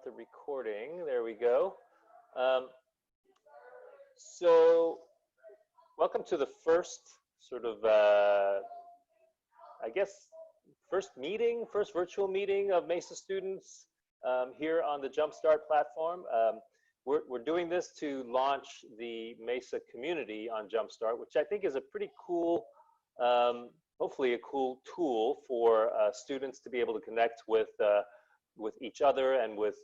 the recording. There we go. So welcome to the first sort of, I guess, first virtual meeting of MESA students here on the Jumpstart platform. We're doing this to launch the MESA community on Jumpstart, which I think is a pretty cool, hopefully a cool tool for students to be able to connect with each other and with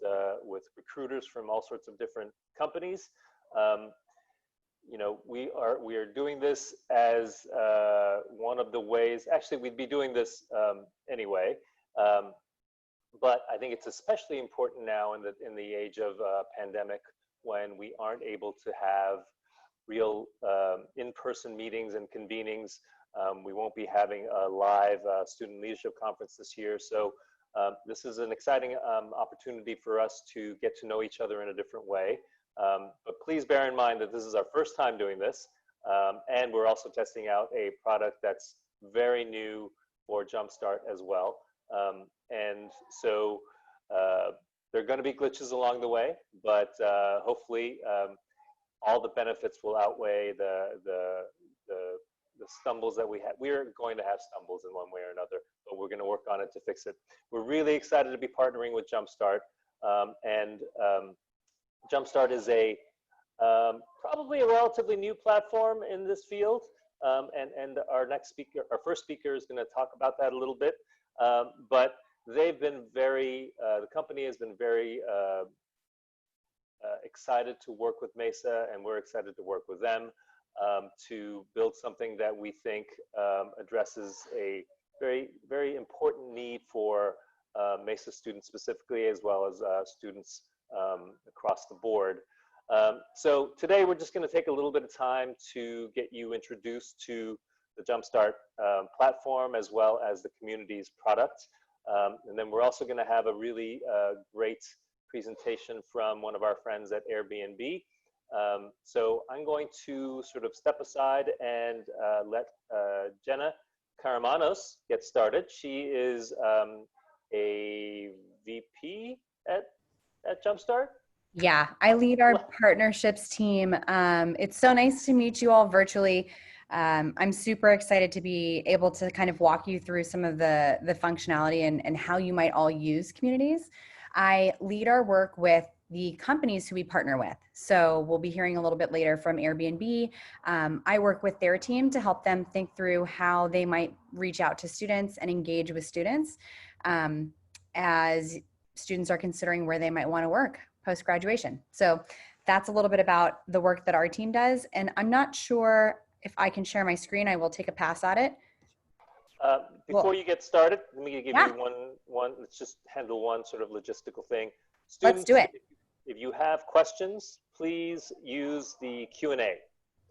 recruiters from all sorts of different companies. You know, we are doing this as one of the ways. Actually, we'd be doing this anyway, but I think it's especially important now in the age of pandemic, when we aren't able to have real in-person meetings and convenings. We won't be having a live student leadership conference this year, so this is an exciting opportunity for us to get to know each other in a different way. But please bear in mind that this is our first time doing this, and we're also testing out a product that's very new for Jumpstart as well. And so there are going to be glitches along the way, but hopefully all the benefits will outweigh the stumbles that we have. We're going to have stumbles in one way or another, but we're going to work on it to fix it. We're really excited to be partnering with Jumpstart, and Jumpstart is probably a relatively new platform in this field, and our first speaker is going to talk about that a little bit. But they've been the company has been very excited to work with MESA, and we're excited to work with them to build something that we think addresses a very, very important need for MESA students specifically, as well as students across the board. So today we're just going to take a little bit of time to get you introduced to the Jumpstart platform, as well as the community's product. And then we're also going to have a really great presentation from one of our friends at Airbnb. So I'm going to sort of step aside and let Jenna Karamanos get started. She is a VP at Jumpstart. Yeah, I lead our partnerships team. It's so nice to meet you all virtually. I'm super excited to be able to kind of walk you through some of the functionality and how you might all use communities. I lead our work with the companies who we partner with. So we'll be hearing a little bit later from Airbnb. I work with their team to help them think through how they might reach out to students and engage with students as students are considering where they might want to work post-graduation. So that's a little bit about the work that our team does. And I'm not sure if I can share my screen. I will take a pass at it. Before you get started, let me give you one, let's just handle one sort of logistical thing. Students, let's do it. If you have questions, please use the Q&A.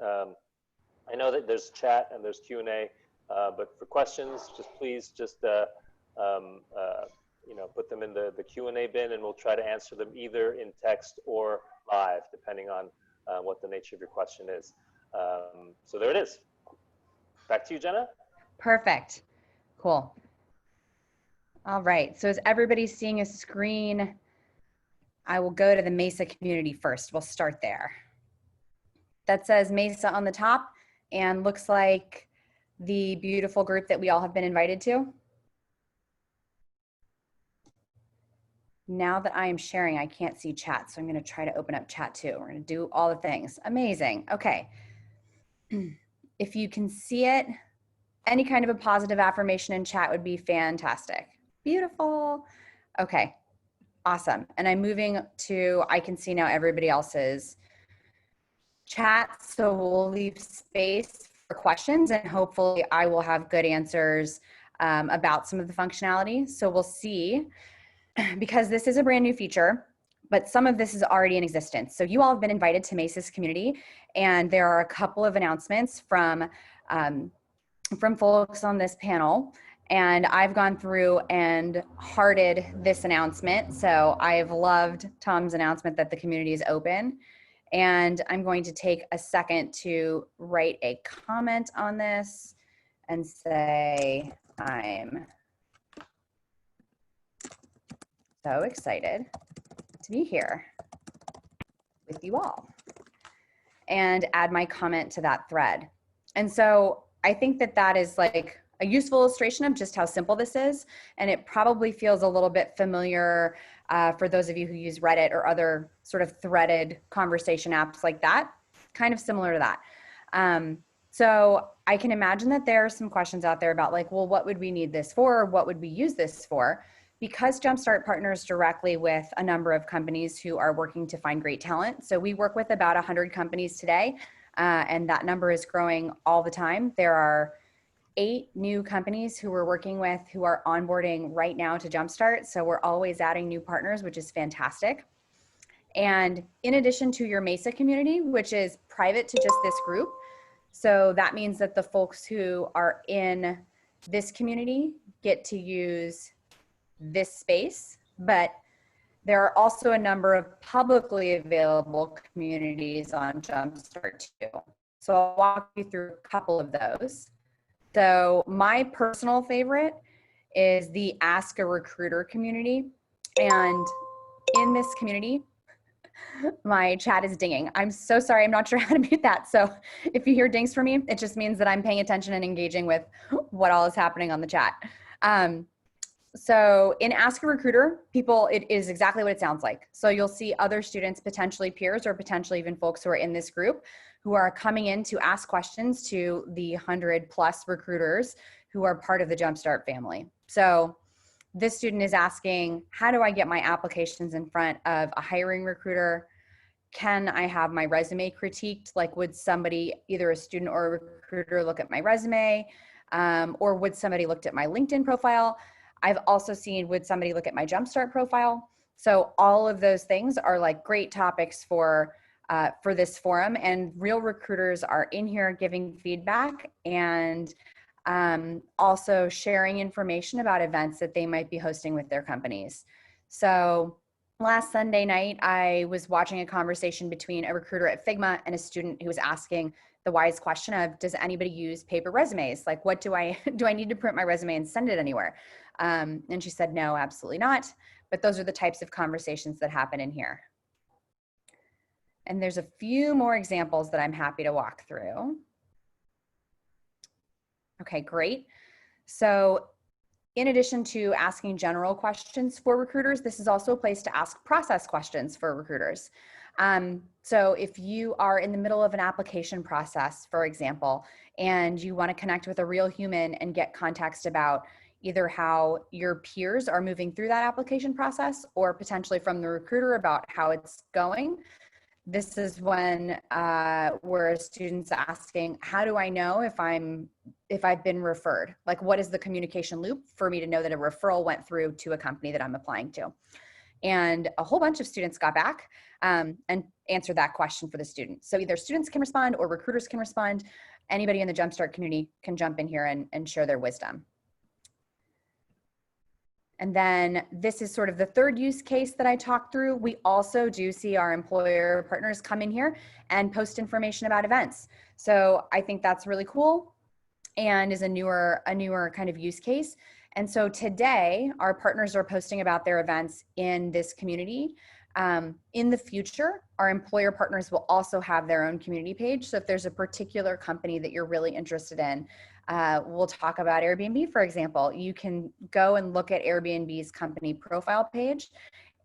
I know that there's chat and there's Q&A, but for questions, please you know, put them in the Q&A bin, and we'll try to answer them either in text or live, depending on what the nature of your question is. So there it is. Back to you, Jenna. Perfect. Cool. All right. So is everybody seeing a screen? I will go to the MESA community first. We'll start there. That says MESA on the top and looks like the beautiful group that we all have been invited to. Now that I am sharing, I can't see chat, so I'm going to try to open up chat too. We're going to do all the things. Amazing. Okay. If you can see it, any kind of a positive affirmation in chat would be fantastic. Beautiful. Okay. Awesome. And I'm moving to, I can see now everybody else's chat, so we'll leave space for questions, and hopefully I will have good answers about some of the functionality. So we'll see. Because this is a brand new feature, but some of this is already in existence. So you all have been invited to MESA's community, and there are a couple of announcements from folks on this panel, and I've gone through and hearted this announcement. So I've loved Tom's announcement that the community is open, and I'm going to take a second to write a comment on this and say I'm so excited to be here with you all and add my comment to that thread. And so I think that that is like a useful illustration of just how simple this is. And it probably feels a little bit familiar for those of you who use Reddit or other sort of threaded conversation apps like that, kind of similar to that. So I can imagine that there are some questions out there about like, well, what would we need this for? Or what would we use this for? Because Jumpstart partners directly with a number of companies who are working to find great talent. So we work with about 100 companies today, and that number is growing all the time. There are 8 new companies who we're working with who are onboarding right now to Jumpstart. So we're always adding new partners, which is fantastic. And in addition to your MESA community, which is private to just this group, so that means that the folks who are in this community get to use this space, but there are also a number of publicly available communities on Jumpstart too. So I'll walk you through a couple of those. So my personal favorite is the Ask a Recruiter community. And in this community, my chat is dinging. I'm so sorry. I'm not sure how to mute that. So if you hear dings from me, it just means that I'm paying attention and engaging with what all is happening on the chat. So in Ask a Recruiter, it is exactly what it sounds like. So you'll see other students, potentially peers, or potentially even folks who are in this group who are coming in to ask questions to the 100+ recruiters who are part of the Jumpstart family. So this student is asking, how do I get my applications in front of a hiring recruiter? Can I have my resume critiqued? Like, would somebody, either a student or a recruiter, look at my resume? Or would somebody look at my LinkedIn profile? I've also seen, would somebody look at my Jumpstart profile? So all of those things are like great topics for this forum, and real recruiters are in here giving feedback and also sharing information about events that they might be hosting with their companies. So last Sunday night, I was watching a conversation between a recruiter at Figma and a student who was asking the wise question of, does anybody use paper resumes? Like, what do I need to print my resume and send it anywhere? And she said, no, absolutely not. But those are the types of conversations that happen in here. And there's a few more examples that I'm happy to walk through. Okay, great. So in addition to asking general questions for recruiters, this is also a place to ask process questions for recruiters. So if you are in the middle of an application process, for example, and you want to connect with a real human and get context about either how your peers are moving through that application process, or potentially from the recruiter about how it's going, this is when where a student's asking, how do I know if I've been referred? Like, what is the communication loop for me to know that a referral went through to a company that I'm applying to? And a whole bunch of students got back and answered that question for the student. So either students can respond or recruiters can respond. Anybody in the Jumpstart community can jump in here and share their wisdom. And then this is sort of the third use case that I talked through. We also do see our employer partners come in here and post information about events. So I think that's really cool and is a newer kind of use case. And so today, our partners are posting about their events in this community. In the future, our employer partners will also have their own community page. So if there's a particular company that you're really interested in, we'll talk about Airbnb, for example. You can go and look at Airbnb's company profile page,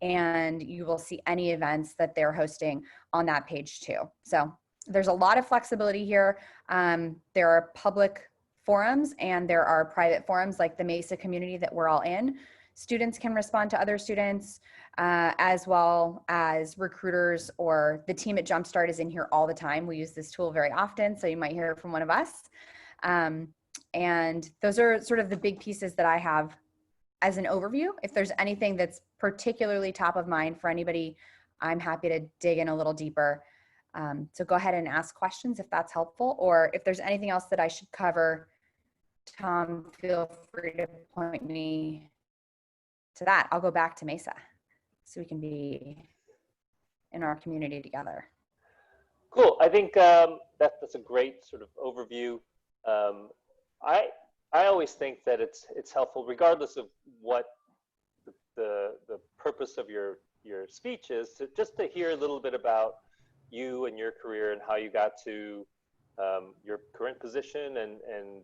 and you will see any events that they're hosting on that page too. So there's a lot of flexibility here. There are public forums and there are private forums like the MESA community that we're all in. Students can respond to other students, as well as recruiters, or the team at Jumpstart is in here all the time. We use this tool very often, so you might hear from one of us. And those are sort of the big pieces that I have as an overview. If there's anything that's particularly top of mind for anybody, I'm happy to dig in a little deeper. So go ahead and ask questions if that's helpful, or if there's anything else that I should cover, Tom, feel free to point me to that. I'll go back to MESA so we can be in our community together. Cool. I think that's a great sort of overview. I always think that it's helpful, regardless of what the purpose of your your speech is just to hear a little bit about you and your career and how you got to your current position, and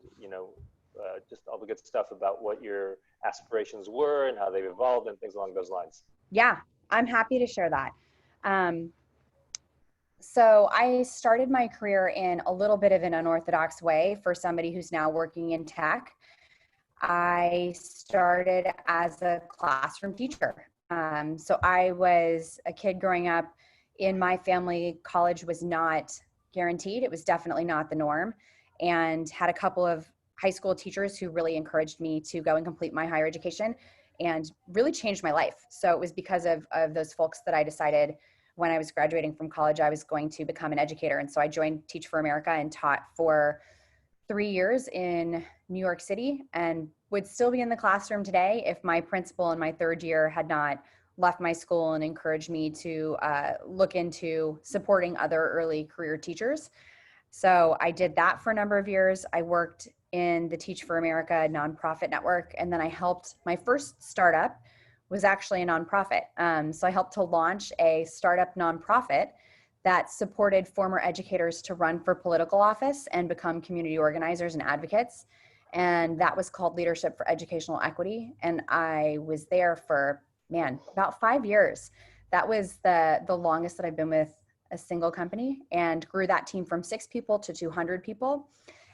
just all the good stuff about what your aspirations were and how they've evolved and things along those lines. Yeah, I'm happy to share that. So I started my career in a little bit of an unorthodox way for somebody who's now working in tech. I started as a classroom teacher. So I was a kid growing up in my family. College was not guaranteed. It was definitely not the norm, and had a couple of high school teachers who really encouraged me to go and complete my higher education and really changed my life. So it was because of those folks that I decided when I was graduating from college, I was going to become an educator. And so I joined Teach for America and taught for 3 years in New York City, and would still be in the classroom today if my principal in my third year had not left my school and encouraged me to look into supporting other early career teachers. So I did that for a number of years. I worked in the Teach for America nonprofit network, and then I helped, my first startup was actually a nonprofit. So I helped to launch a startup nonprofit that supported former educators to run for political office and become community organizers and advocates. And that was called Leadership for Educational Equity. And I was there for, about 5 years. That was the longest that I've been with a single company, and grew that team from 6 people to 200 people,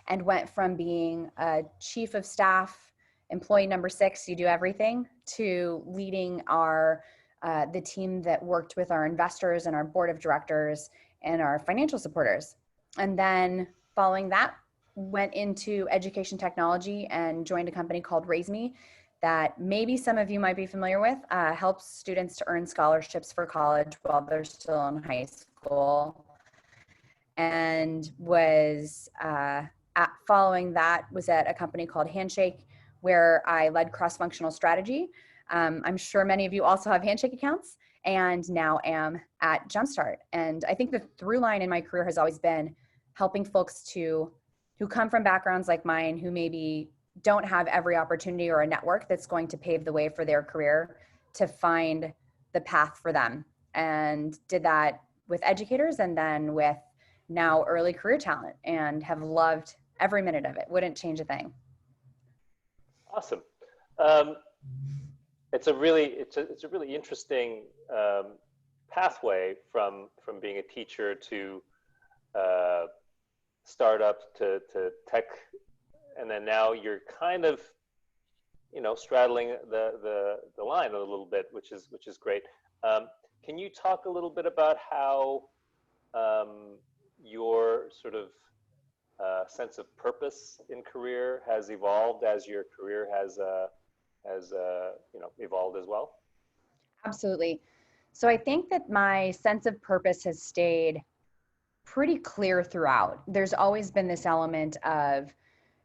and went from being a chief of staff, employee number 6, you do everything, to leading the team that worked with our investors and our board of directors and our financial supporters. And then following that, went into education technology and joined a company called Raise Me that maybe some of you might be familiar with, helps students to earn scholarships for college while they're still in high school. And was following that was at a company called Handshake, where I led cross-functional strategy. I'm sure many of you also have Handshake accounts, and now am at Jumpstart. And I think the through line in my career has always been helping folks who come from backgrounds like mine, who maybe don't have every opportunity or a network that's going to pave the way for their career, to find the path for them. And did that with educators and then with now early career talent, and have loved every minute of it. Wouldn't change a thing. Awesome. It's a really interesting pathway from being a teacher to startup to tech, and then now you're kind of straddling the line a little bit, which is great. Can you talk a little bit about how your sort of sense of purpose in career has evolved as your career has evolved as well? Absolutely. So I think that my sense of purpose has stayed pretty clear throughout. There's always been this element of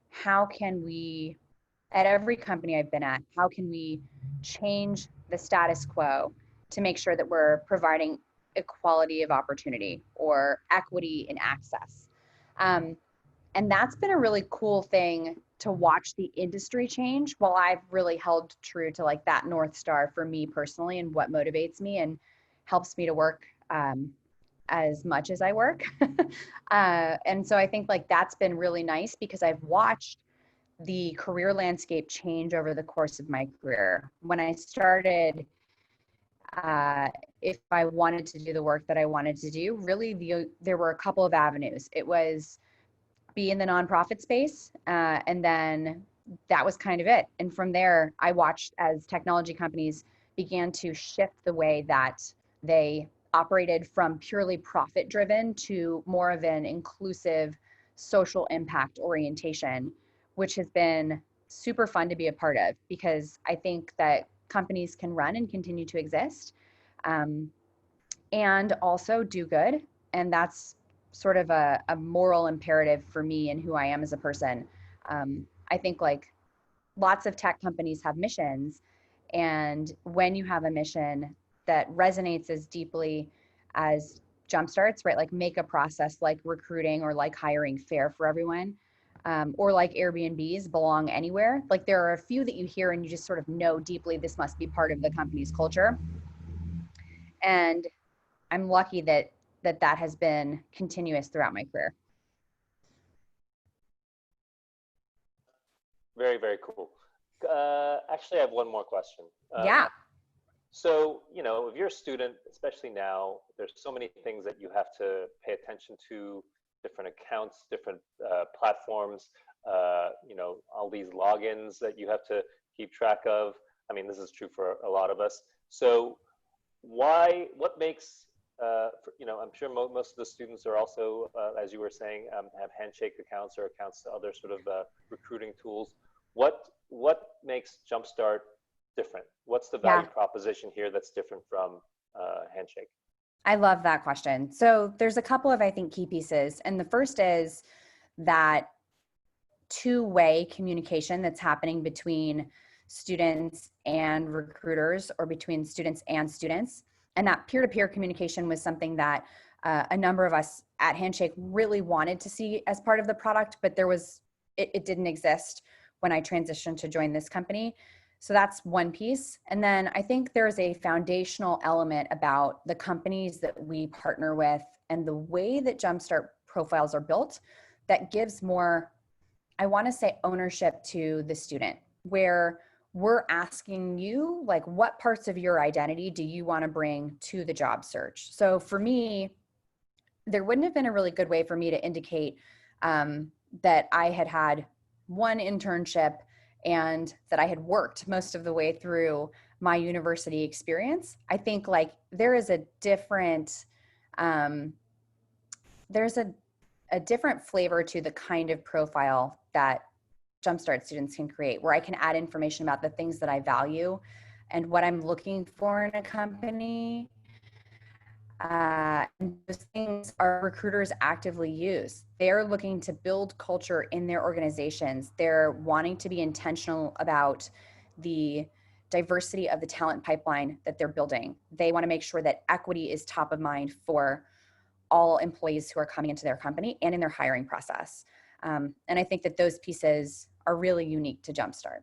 how can we, at every company I've been at, how can we change the status quo to make sure that we're providing equality of opportunity or equity in access. And that's been a really cool thing to watch the industry change, while I've really held true to like that North Star for me personally, and what motivates me and helps me to work as much as I work. And so I think like that's been really nice, because I've watched the career landscape change over the course of my career. When I started, if I wanted to do the work that I wanted to do, really there were a couple of avenues. It was be in the nonprofit space, and then that was kind of it. And from there, I watched as technology companies began to shift the way that they operated from purely profit driven to more of an inclusive social impact orientation, which has been super fun to be a part of, because I think that companies can run and continue to exist, and also do good. And that's sort of a moral imperative for me and who I am as a person. I think like lots of tech companies have missions, and when you have a mission that resonates as deeply as Jumpstart's, right? Like make a process like recruiting or like hiring fair for everyone, or like Airbnb's belong anywhere. Like there are a few that you hear and you just sort of know deeply this must be part of the company's culture. And I'm lucky that has been continuous throughout my career. Very, very cool. Actually, I have one more question. Yeah. So, if you're a student, especially now, there's so many things that you have to pay attention to, different accounts, different platforms, all these logins that you have to keep track of. I mean, this is true for a lot of us. So what makes, I'm sure most of the students are also, as you were saying, have handshake accounts or accounts to other sort of recruiting tools. What makes Jumpstart different? What's the value proposition here that's different from handshake? I love that question. So there's a couple of, I think, key pieces. And the first is that two-way communication that's happening between students and recruiters, or between students and students. And that peer-to-peer communication was something that a number of us at Handshake really wanted to see as part of the product, but it didn't exist when I transitioned to join this company. So that's one piece. And then I think there's a foundational element about the companies that we partner with and the way that Jumpstart profiles are built that gives more, I want to say, ownership to the student, where we're asking you, like, what parts of your identity do you want to bring to the job search? So for me, there wouldn't have been a really good way for me to indicate that I had had one internship and that I had worked most of the way through my university experience. I think like there is a different, there's a different flavor to the kind of profile that Jumpstart students can create, where I can add information about the things that I value and what I'm looking for in a company. And those things our recruiters actively use. They're looking to build culture in their organizations. They're wanting to be intentional about the diversity of the talent pipeline that they're building. They want to make sure that equity is top of mind for all employees who are coming into their company and in their hiring process. And I think that those pieces are really unique to Jumpstart.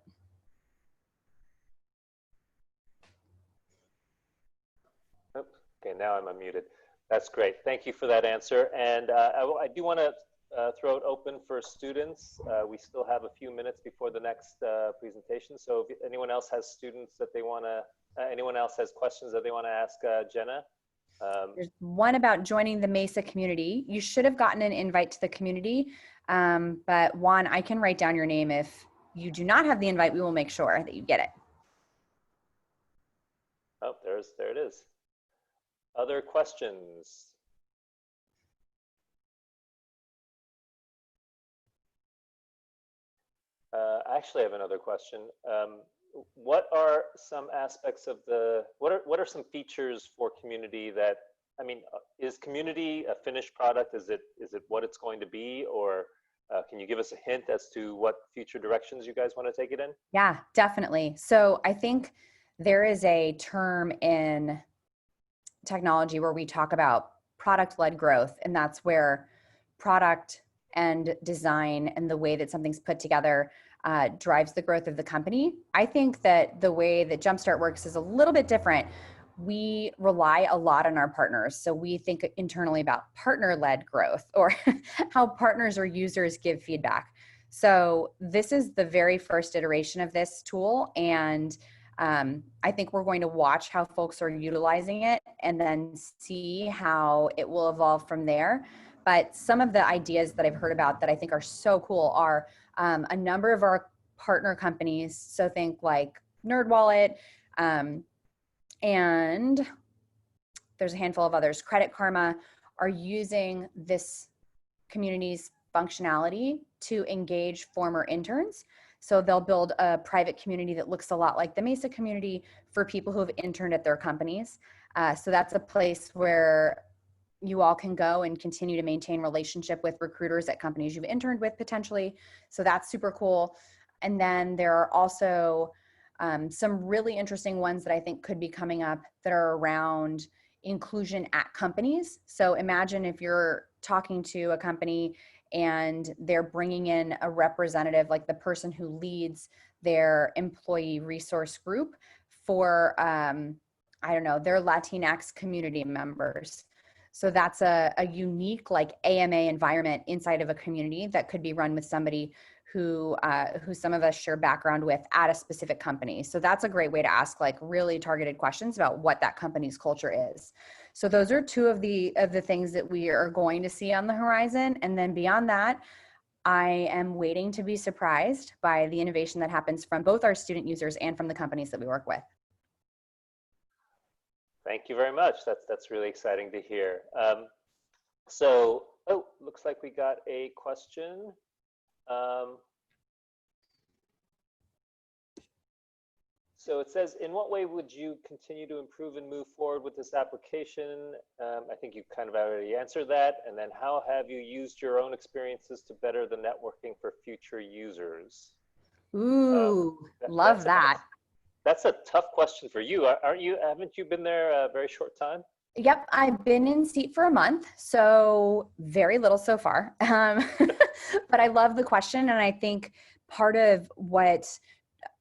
Okay, now I'm unmuted. That's great. Thank you for that answer. And I do want to throw it open for students. We still have a few minutes before the next presentation. So if anyone else has students that they want to, anyone else has questions that they want to ask Jenna? There's one about joining the MESA community. You should have gotten an invite to the community, but Juan, I can write down your name. If you do not have the invite, we will make sure that you get it. Oh, there it is. Other questions? I actually have another question. What are some aspects of what are some features for community that, I mean, is community a finished product? Is it what it's going to be? Or can you give us a hint as to what future directions you guys want to take it in? Yeah, definitely. So I think there is a term in technology where we talk about product-led growth, and that's where product and design and the way that something's put together drives the growth of the company. I think that the way that Jumpstart works is a little bit different. We rely a lot on our partners. So we think internally about partner-led growth, or how partners or users give feedback. So this is the very first iteration of this tool, and I think we're going to watch how folks are utilizing it and then see how it will evolve from there. But some of the ideas that I've heard about that I think are so cool are a number of our partner companies. So think like NerdWallet, and there's a handful of others. Credit Karma are using this community's functionality to engage former interns. So they'll build a private community that looks a lot like the MESA community for people who have interned at their companies. So that's a place where you all can go and continue to maintain relationship with recruiters at companies you've interned with potentially. So that's super cool. And then there are also some really interesting ones that I think could be coming up that are around inclusion at companies. So imagine if you're talking to a company and they're bringing in a representative, like the person who leads their employee resource group for I don't know, their Latinx community members. So that's a unique like AMA environment inside of a community that could be run with somebody who some of us share background with at a specific company. So that's a great way to ask like really targeted questions about what that company's culture is. So those are two of the things that we are going to see on the horizon. And then beyond that, I am waiting to be surprised by the innovation that happens from both our student users and from the companies that we work with. Thank you very much. That's really exciting to hear. So, oh, looks like we got a question. So it says, in what way would you continue to improve and move forward with this application? I think you kind of already answered that. And then how have you used your own experiences to better the networking for future users? Ooh, love that. That's a tough question for you. Haven't you been there a very short time? Yep, I've been in seat for a month, so very little so far. But I love the question, and I think part of what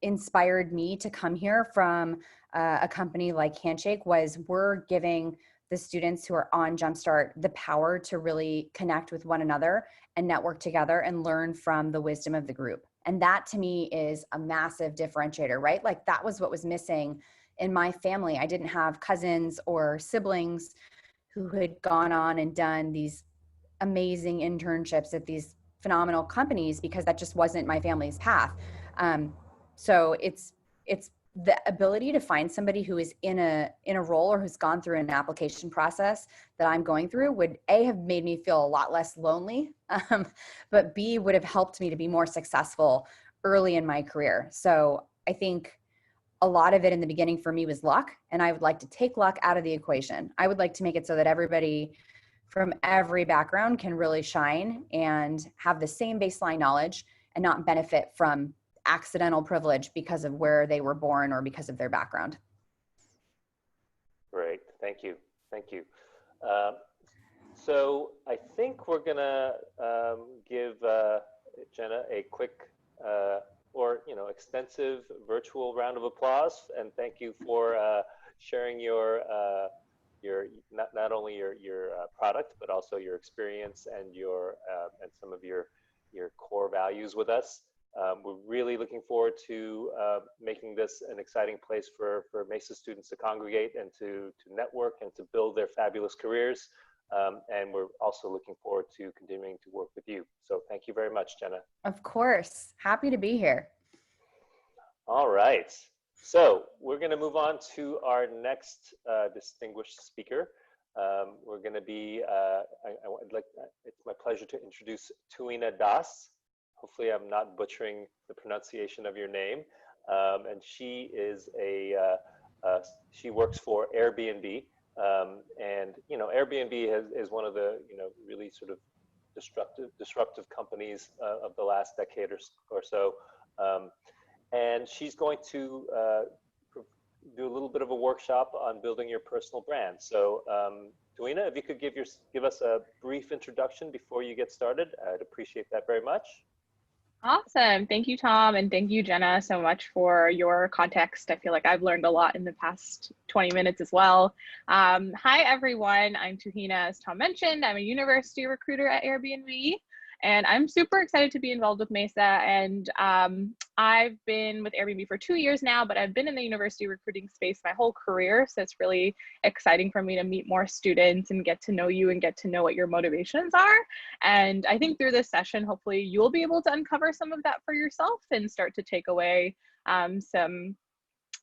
inspired me to come here from a company like Handshake was we're giving the students who are on Jumpstart the power to really connect with one another and network together and learn from the wisdom of the group. And that to me is a massive differentiator, right? Like that was what was missing in my family. I didn't have cousins or siblings who had gone on and done these amazing internships at these phenomenal companies because that just wasn't my family's path. So it's the ability to find somebody who is in a role or who's gone through an application process that I'm going through would A, have made me feel a lot less lonely, but B, would have helped me to be more successful early in my career. So I think a lot of it in the beginning for me was luck, and I would like to take luck out of the equation. I would like to make it so that everybody from every background can really shine and have the same baseline knowledge and not benefit from accidental privilege because of where they were born or because of their background. Great, thank you, thank you. So I think we're gonna give Jenna a quick or extensive virtual round of applause, and thank you for sharing your not only your product but also your experience and and some of your core values with us. We're really looking forward to making this an exciting place for MESA students to congregate and to network and to build their fabulous careers. And we're also looking forward to continuing to work with you. So thank you very much, Jenna. Of course, happy to be here. All right, so we're going to move on to our next distinguished speaker. We're going to be, it's my pleasure to introduce Tuina Das. Hopefully I'm not butchering the pronunciation of your name. And she is she works for Airbnb. And Airbnb is one of the really sort of disruptive companies of the last decade or so. And she's going to do a little bit of a workshop on building your personal brand. So Tuina, if you could give us a brief introduction before you get started, I'd appreciate that very much. Awesome. Thank you, Tom. And thank you, Jenna, so much for your context. I feel like I've learned a lot in the past 20 minutes as well. Hi, everyone. I'm Tuhina, as Tom mentioned. I'm a university recruiter at Airbnb, and I'm super excited to be involved with MESA. And I've been with Airbnb for 2 years now, but I've been in the university recruiting space my whole career. So it's really exciting for me to meet more students and get to know you and get to know what your motivations are. And I think through this session, hopefully you'll be able to uncover some of that for yourself and start to take away some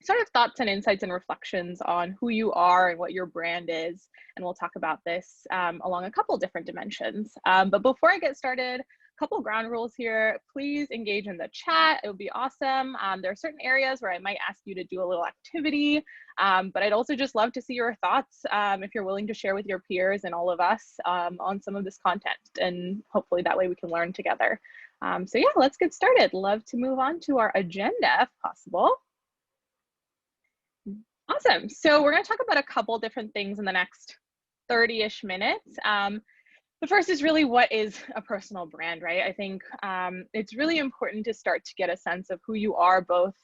sort of thoughts and insights and reflections on who you are and what your brand is. And we'll talk about this along a couple different dimensions. But before I get started, a couple ground rules here. Please engage in the chat. It would be awesome. There are certain areas where I might ask you to do a little activity, but I'd also just love to see your thoughts if you're willing to share with your peers and all of us on some of this content. And hopefully that way we can learn together. So yeah, let's get started. Love to move on to our agenda if possible. Awesome. So we're going to talk about a couple different things in the next 30-ish minutes. The first is really, what is a personal brand, right? I think it's really important to start to get a sense of who you are, both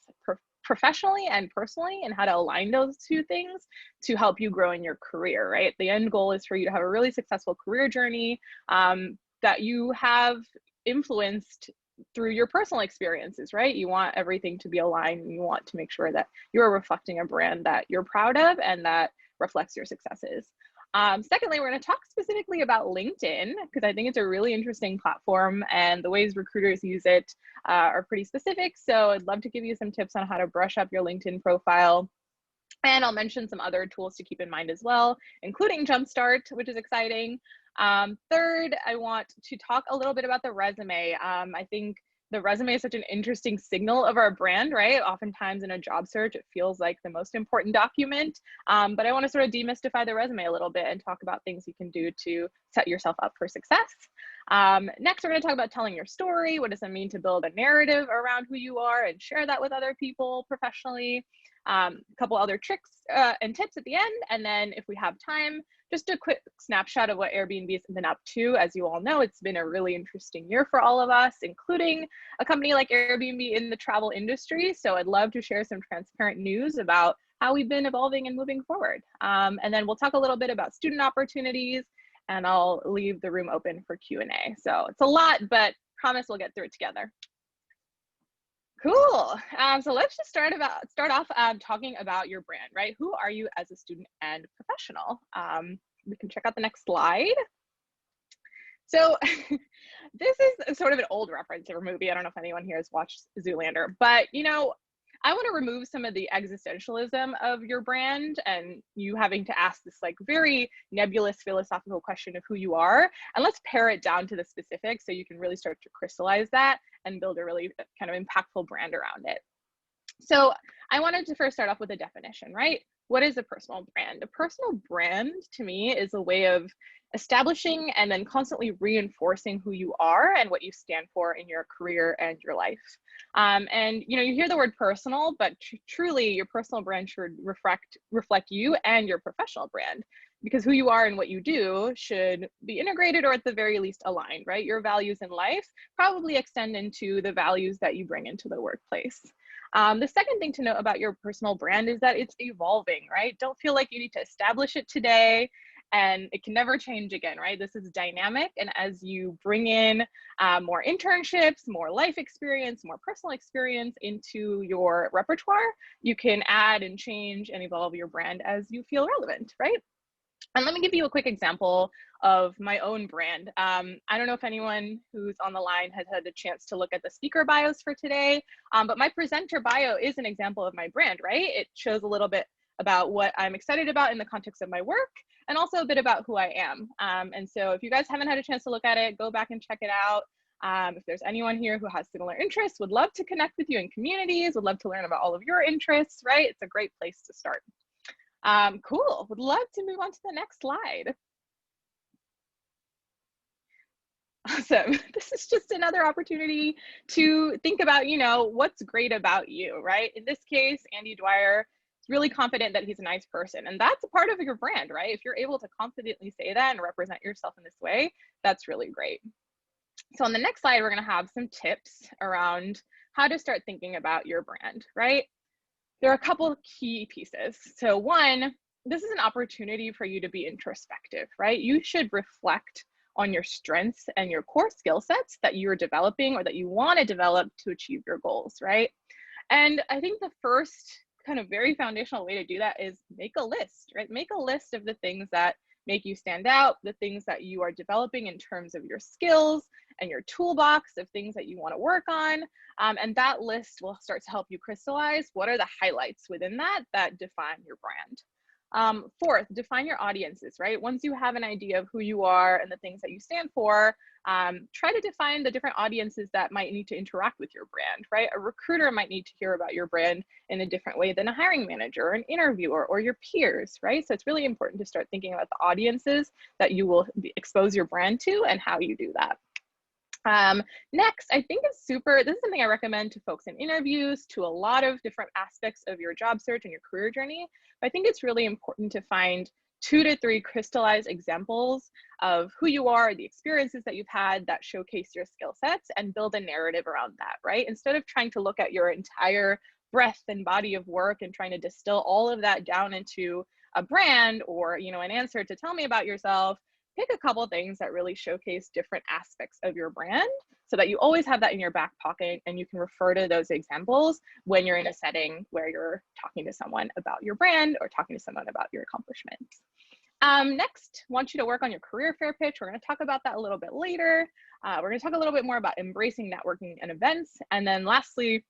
professionally and personally, and how to align those two things to help you grow in your career, right? The end goal is for you to have a really successful career journey that you have influenced through your personal experiences, right? You want everything to be aligned, and you want to make sure that you're reflecting a brand that you're proud of and that reflects your successes. Secondly, we're going to talk specifically about LinkedIn, because I think it's a really interesting platform and the ways recruiters use it are pretty specific. So I'd love to give you some tips on how to brush up your LinkedIn profile. And I'll mention some other tools to keep in mind as well, including Jumpstart, which is exciting. Third, I want to talk a little bit about the resume. I think the resume is such an interesting signal of our brand, right? Oftentimes in a job search, it feels like the most important document, but I want to sort of demystify the resume a little bit and talk about things you can do to set yourself up for success. Next, we're going to talk about telling your story. What does it mean to build a narrative around who you are and share that with other people professionally? A couple other tricks and tips at the end. And then if we have time, just a quick snapshot of what Airbnb has been up to. As you all know, it's been a really interesting year for all of us, including a company like Airbnb in the travel industry. So I'd love to share some transparent news about how we've been evolving and moving forward. And then we'll talk a little bit about student opportunities, and I'll leave the room open for Q&A. So it's a lot, but promise we'll get through it together. Cool. So let's just start off talking about your brand, right? Who are you as a student and professional? We can check out the next slide. So this is sort of an old reference of a movie. I don't know if anyone here has watched Zoolander, but you know, I want to remove some of the existentialism of your brand and you having to ask this like very nebulous philosophical question of who you are. And let's pare it down to the specifics so you can really start to crystallize that and build a really kind of impactful brand around it. So I wanted to first start off with a definition, right? What is a personal brand? A personal brand to me is a way of establishing and then constantly reinforcing who you are and what you stand for in your career and your life. And you know, you hear the word personal, but truly your personal brand should reflect you and your professional brand, because who you are and what you do should be integrated or at the very least aligned, right? Your values in life probably extend into the values that you bring into the workplace. The second thing to note about your personal brand is that it's evolving, right? Don't feel like you need to establish it today and it can never change again, right? This is dynamic. And as you bring in more internships, more life experience, more personal experience into your repertoire, you can add and change and evolve your brand as you feel relevant, right? And let me give you a quick example of my own brand. I don't know if anyone who's on the line has had a chance to look at the speaker bios for today, but my presenter bio is an example of my brand, right? It shows a little bit about what I'm excited about in the context of my work and also a bit about who I am. And so if you guys haven't had a chance to look at it, go back and check it out. If there's anyone here who has similar interests, would love to connect with you in communities, would love to learn about all of your interests, right? It's a great place to start. Cool, would love to move on to the next slide. Awesome. This is just another opportunity to think about, you know, what's great about you, right? In this case, Andy Dwyer is really confident that he's a nice person, and that's a part of your brand, right? If you're able to confidently say that and represent yourself in this way, that's really great. So on the next slide, we're going to have some tips around how to start thinking about your brand, right? There are a couple of key pieces. So one, this is an opportunity for you to be introspective, right? You should reflect on your strengths and your core skill sets that you're developing or that you want to develop to achieve your goals, right? And I think the first kind of very foundational way to do that is make a list, right? Make a list of the things that make you stand out, the things that you are developing in terms of your skills and your toolbox of things that you want to work on. And that list will start to help you crystallize what are the highlights within that define your brand. Fourth, define your audiences, right? Once you have an idea of who you are and the things that you stand for, try to define the different audiences that might need to interact with your brand, right? A recruiter might need to hear about your brand in a different way than a hiring manager or an interviewer or your peers, right? So it's really important to start thinking about the audiences that you will expose your brand to and how you do that. Next, I think this is something I recommend to folks in interviews, to a lot of different aspects of your job search and your career journey. But I think it's really important to find 2 to 3 crystallized examples of who you are, the experiences that you've had that showcase your skill sets, and build a narrative around that, right? Instead of trying to look at your entire breadth and body of work and trying to distill all of that down into a brand or, you know, an answer to tell me about yourself, pick a couple things that really showcase different aspects of your brand so that you always have that in your back pocket and you can refer to those examples when you're in a setting where you're talking to someone about your brand or talking to someone about your accomplishments. Next, I want you to work on your career fair pitch. We're going to talk about that a little bit later. We're going to talk a little bit more about embracing networking and events. And then lastly,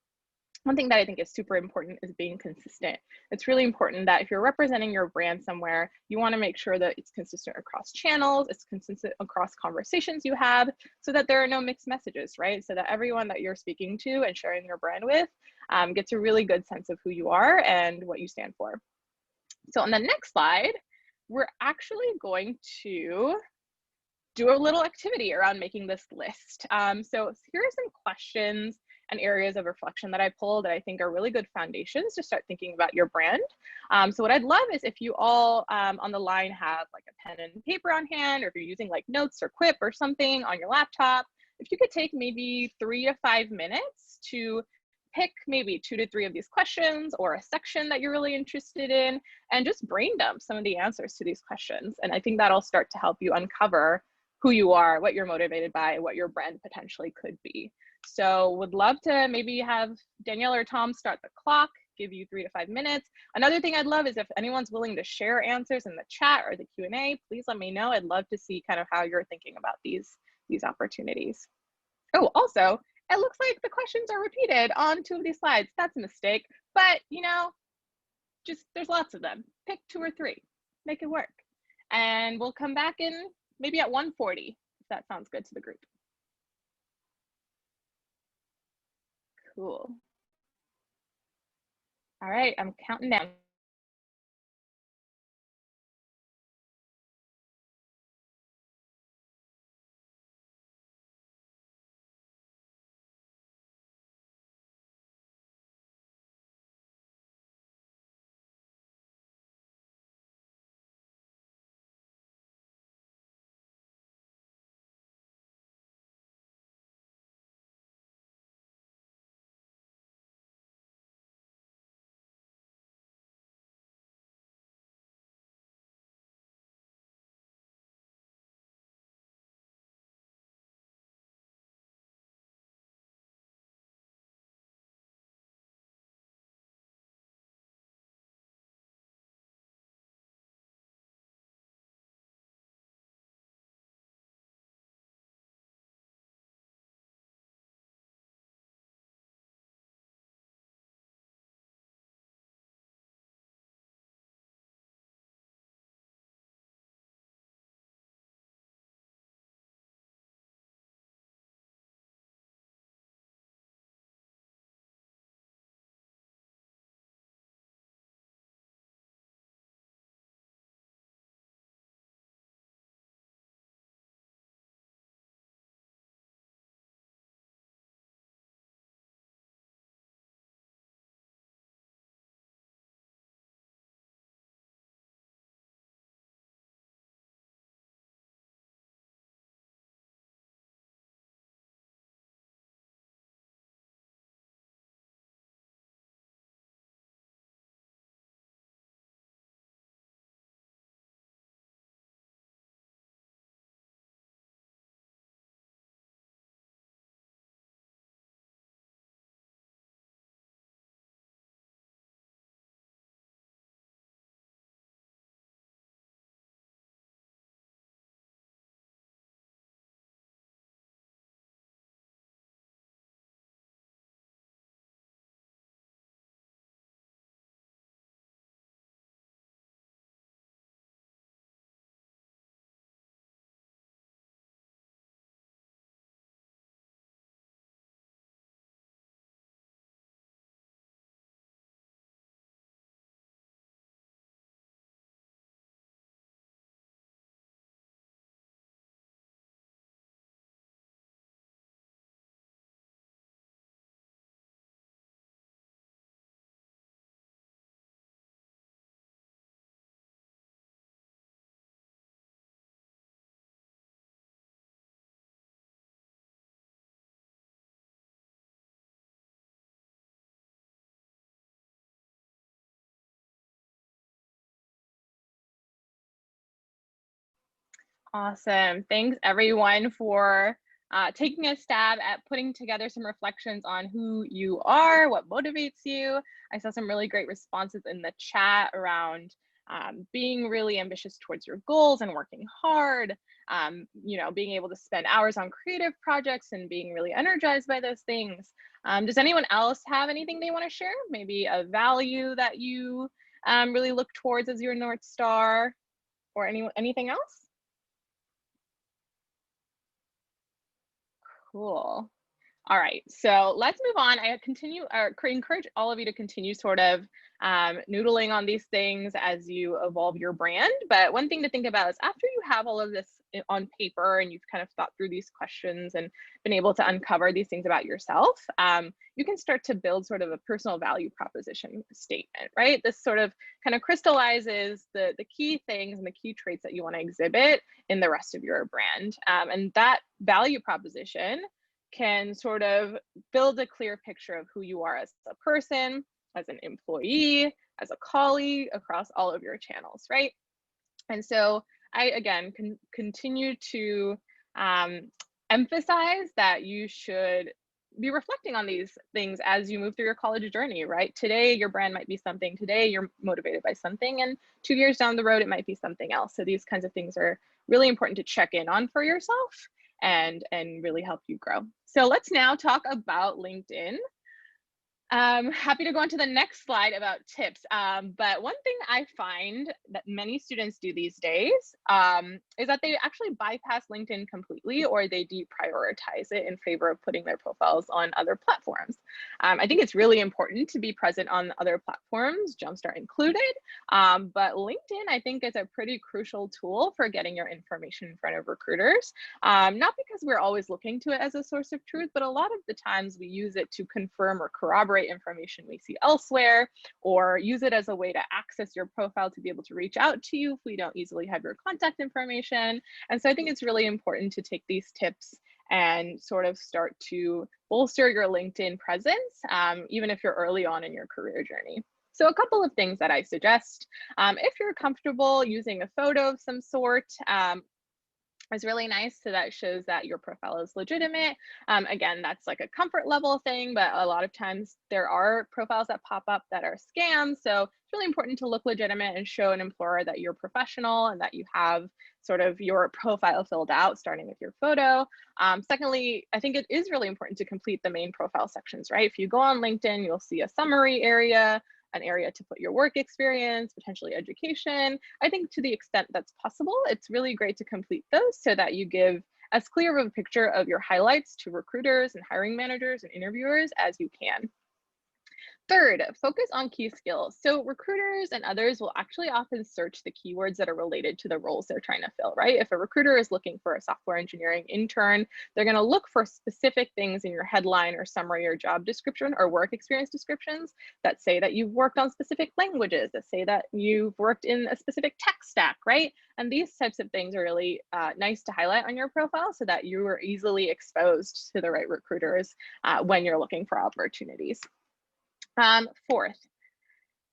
one thing that I think is super important is being consistent. It's really important that if you're representing your brand somewhere, you want to make sure that it's consistent across channels, it's consistent across conversations you have, so that there are no mixed messages, right? So that everyone that you're speaking to and sharing your brand with gets a really good sense of who you are and what you stand for. So on the next slide, we're actually going to do a little activity around making this list. So here are some questions and areas of reflection that I pulled that I think are really good foundations to start thinking about your brand. So what I'd love is if you all on the line have like a pen and paper on hand, or if you're using like notes or Quip or something on your laptop, if you could take maybe 3 to 5 minutes to pick maybe 2 to 3 of these questions or a section that you're really interested in and just brain dump some of the answers to these questions. And I think that'll start to help you uncover who you are, what you're motivated by, what your brand potentially could be. So would love to maybe have Danielle or Tom start the clock, give you 3 to 5 minutes. Another thing I'd love is if anyone's willing to share answers in the chat or the Q&A, please let me know. I'd love to see kind of how you're thinking about these opportunities. Oh, also, it looks like the questions are repeated on 2 of these slides. That's a mistake, but you know, just there's lots of them. Pick 2 or 3, make it work. And we'll come back in maybe at 1:40, if that sounds good to the group. Cool. All right, I'm counting down. Awesome. Thanks everyone for taking a stab at putting together some reflections on who you are, what motivates you. I saw some really great responses in the chat around being really ambitious towards your goals and working hard, you know, being able to spend hours on creative projects and being really energized by those things. Does anyone else have anything they want to share? Maybe a value that you really look towards as your North Star, or anything else? Cool. All right, so let's move on. I encourage all of you to continue sort of noodling on these things as you evolve your brand. But one thing to think about is after you have all of this on paper and you've kind of thought through these questions and been able to uncover these things about yourself, you can start to build sort of a personal value proposition statement, right? This sort of kind of crystallizes the key things and the key traits that you want to exhibit in the rest of your brand. And that value proposition can sort of build a clear picture of who you are as a person, as an employee, as a colleague across all of your channels, right? And so I, again, can continue to emphasize that you should be reflecting on these things as you move through your college journey, right? Today, your brand might be something. Today, you're motivated by something, and 2 years down the road, it might be something else. So these kinds of things are really important to check in on for yourself and really help you grow. So let's now talk about LinkedIn. Happy to go on to the next slide about tips. But one thing I find that many students do these days is that they actually bypass LinkedIn completely, or they deprioritize it in favor of putting their profiles on other platforms. I think it's really important to be present on other platforms, Jumpstart included. But LinkedIn, I think, is a pretty crucial tool for getting your information in front of recruiters. Not because we're always looking to it as a source of truth, but a lot of the times we use it to confirm or corroborate information we see elsewhere, or use it as a way to access your profile to be able to reach out to you if we don't easily have your contact information. And so I think it's really important to take these tips and sort of start to bolster your LinkedIn presence, even if you're early on in your career journey. So a couple of things that I suggest, if you're comfortable using a photo of some sort, is really nice. So that shows that your profile is legitimate. Again, that's like a comfort level thing, but a lot of times there are profiles that pop up that are scams. So it's really important to look legitimate and show an employer that you're professional and that you have sort of your profile filled out, starting with your photo. Secondly, I think it is really important to complete the main profile sections, right? If you go on LinkedIn, you'll see a summary area, an area to put your work experience, potentially education. I think to the extent that's possible, it's really great to complete those so that you give as clear of a picture of your highlights to recruiters and hiring managers and interviewers as you can. Third, focus on key skills. So recruiters and others will actually often search the keywords that are related to the roles they're trying to fill, right? If a recruiter is looking for a software engineering intern, they're going to look for specific things in your headline or summary or job description or work experience descriptions that say that you've worked on specific languages, that say that you've worked in a specific tech stack, right? And these types of things are really nice to highlight on your profile so that you are easily exposed to the right recruiters when you're looking for opportunities. Fourth,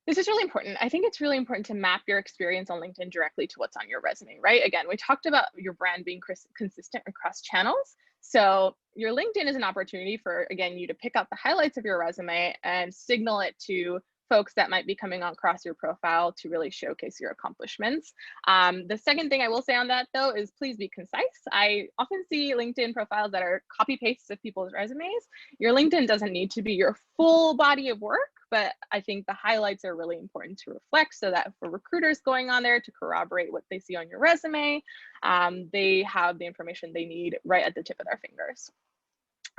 this is really important. I think it's really important to map your experience on LinkedIn directly to what's on your resume, right? Again, we talked about your brand being consistent across channels. So your LinkedIn is an opportunity for, again, you to pick out the highlights of your resume and signal it to folks that might be coming across your profile to really showcase your accomplishments. The second thing I will say on that, though, is please be concise. I often see LinkedIn profiles that are copy pastes of people's resumes. Your LinkedIn doesn't need to be your full body of work, but I think the highlights are really important to reflect so that for recruiters going on there to corroborate what they see on your resume, they have the information they need right at the tip of their fingers.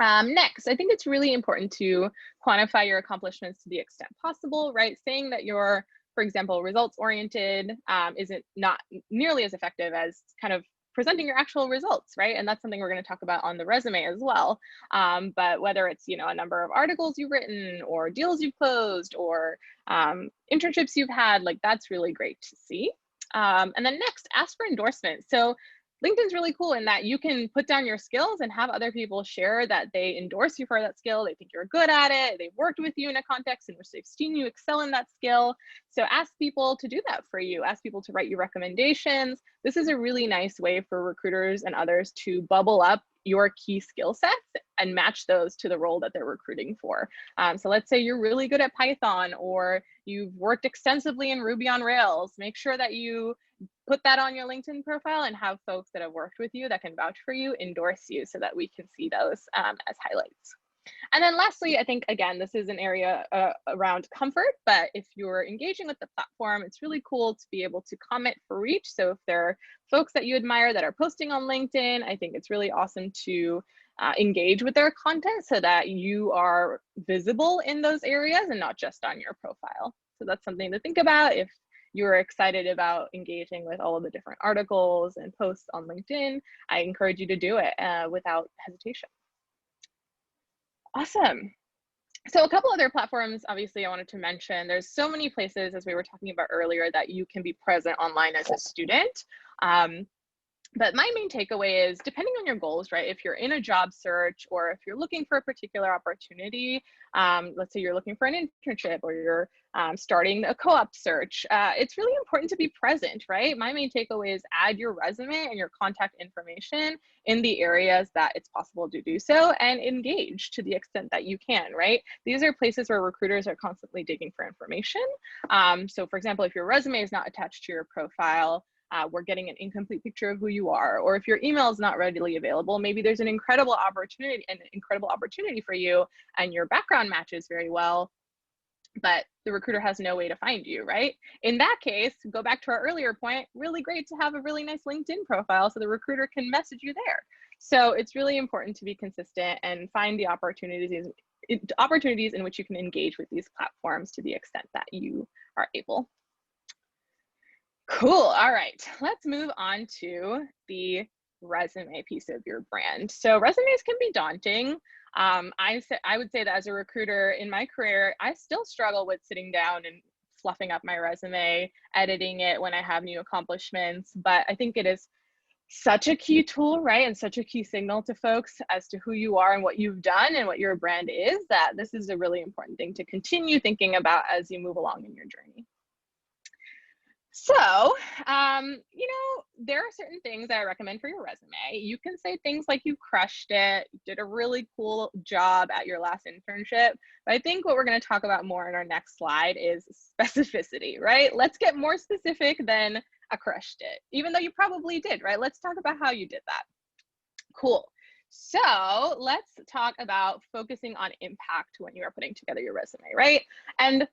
Next, I think it's really important to quantify your accomplishments to the extent possible, right? Saying that you're, for example, results oriented isn't not nearly as effective as kind of presenting your actual results, right? And that's something we're going to talk about on the resume as well. But whether it's, you know, a number of articles you've written or deals you've closed or internships you've had, like that's really great to see. And then next, ask for endorsement. So LinkedIn's really cool in that you can put down your skills and have other people share that they endorse you for that skill. They think you're good at it. They've worked with you in a context in which they've seen you excel in that skill. So ask people to do that for you. Ask people to write you recommendations. This is a really nice way for recruiters and others to bubble up your key skill sets and match those to the role that they're recruiting for. So let's say you're really good at Python, or you've worked extensively in Ruby on Rails. Make sure that you put that on your LinkedIn profile and have folks that have worked with you that can vouch for you endorse you so that we can see those as highlights. And then lastly, I think, again, this is an area around comfort, but if you're engaging with the platform, it's really cool to be able to comment for reach. So if there are folks that you admire that are posting on LinkedIn, I think it's really awesome to engage with their content so that you are visible in those areas and not just on your profile. So that's something to think about if you're excited about engaging with all of the different articles and posts on LinkedIn. I encourage you to do it without hesitation. Awesome. So a couple other platforms, obviously, I wanted to mention. There's so many places, as we were talking about earlier, that you can be present online as a student. But my main takeaway is, depending on your goals, right? If you're in a job search, or if you're looking for a particular opportunity, let's say you're looking for an internship, or you're starting a co-op search, it's really important to be present, right? My main takeaway is add your resume and your contact information in the areas that it's possible to do so, and engage to the extent that you can, right? These are places where recruiters are constantly digging for information. So for example, if your resume is not attached to your profile, we're getting an incomplete picture of who you are. Or if your email is not readily available, maybe there's an incredible opportunity for you and your background matches very well, but the recruiter has no way to find you, right? In that case, go back to our earlier point, really great to have a really nice LinkedIn profile so the recruiter can message you there. So it's really important to be consistent and find the opportunities in which you can engage with these platforms to the extent that you are able. Cool. All right, let's move on to the resume piece of your brand. So resumes can be daunting. I would say that as a recruiter in my career, I still struggle with sitting down and fluffing up my resume, editing it when I have new accomplishments. But I think it is such a key tool, right? And such a key signal to folks as to who you are and what you've done and what your brand is, that this is a really important thing to continue thinking about as you move along in your journey. So, there are certain things that I recommend for your resume. You can say things like you crushed it, you did a really cool job at your last internship. But I think what we're going to talk about more in our next slide is specificity, right? Let's get more specific than I crushed it, even though you probably did, right? Let's talk about how you did that. Cool. So let's talk about focusing on impact when you are putting together your resume, right? And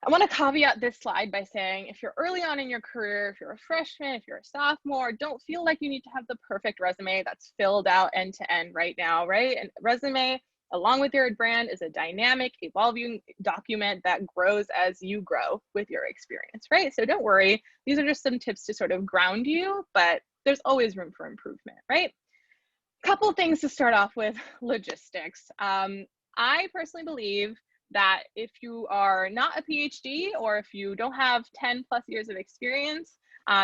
I want to caveat this slide by saying, if you're early on in your career, if you're a freshman, if you're a sophomore, don't feel like you need to have the perfect resume that's filled out end to end right now, right? And resume, along with your brand, is a dynamic, evolving document that grows as you grow with your experience, right? So don't worry. These are just some tips to sort of ground you, but there's always room for improvement, right? Couple things to start off with: logistics. I personally believe that if you are not a PhD, or if you don't have 10+ years of experience,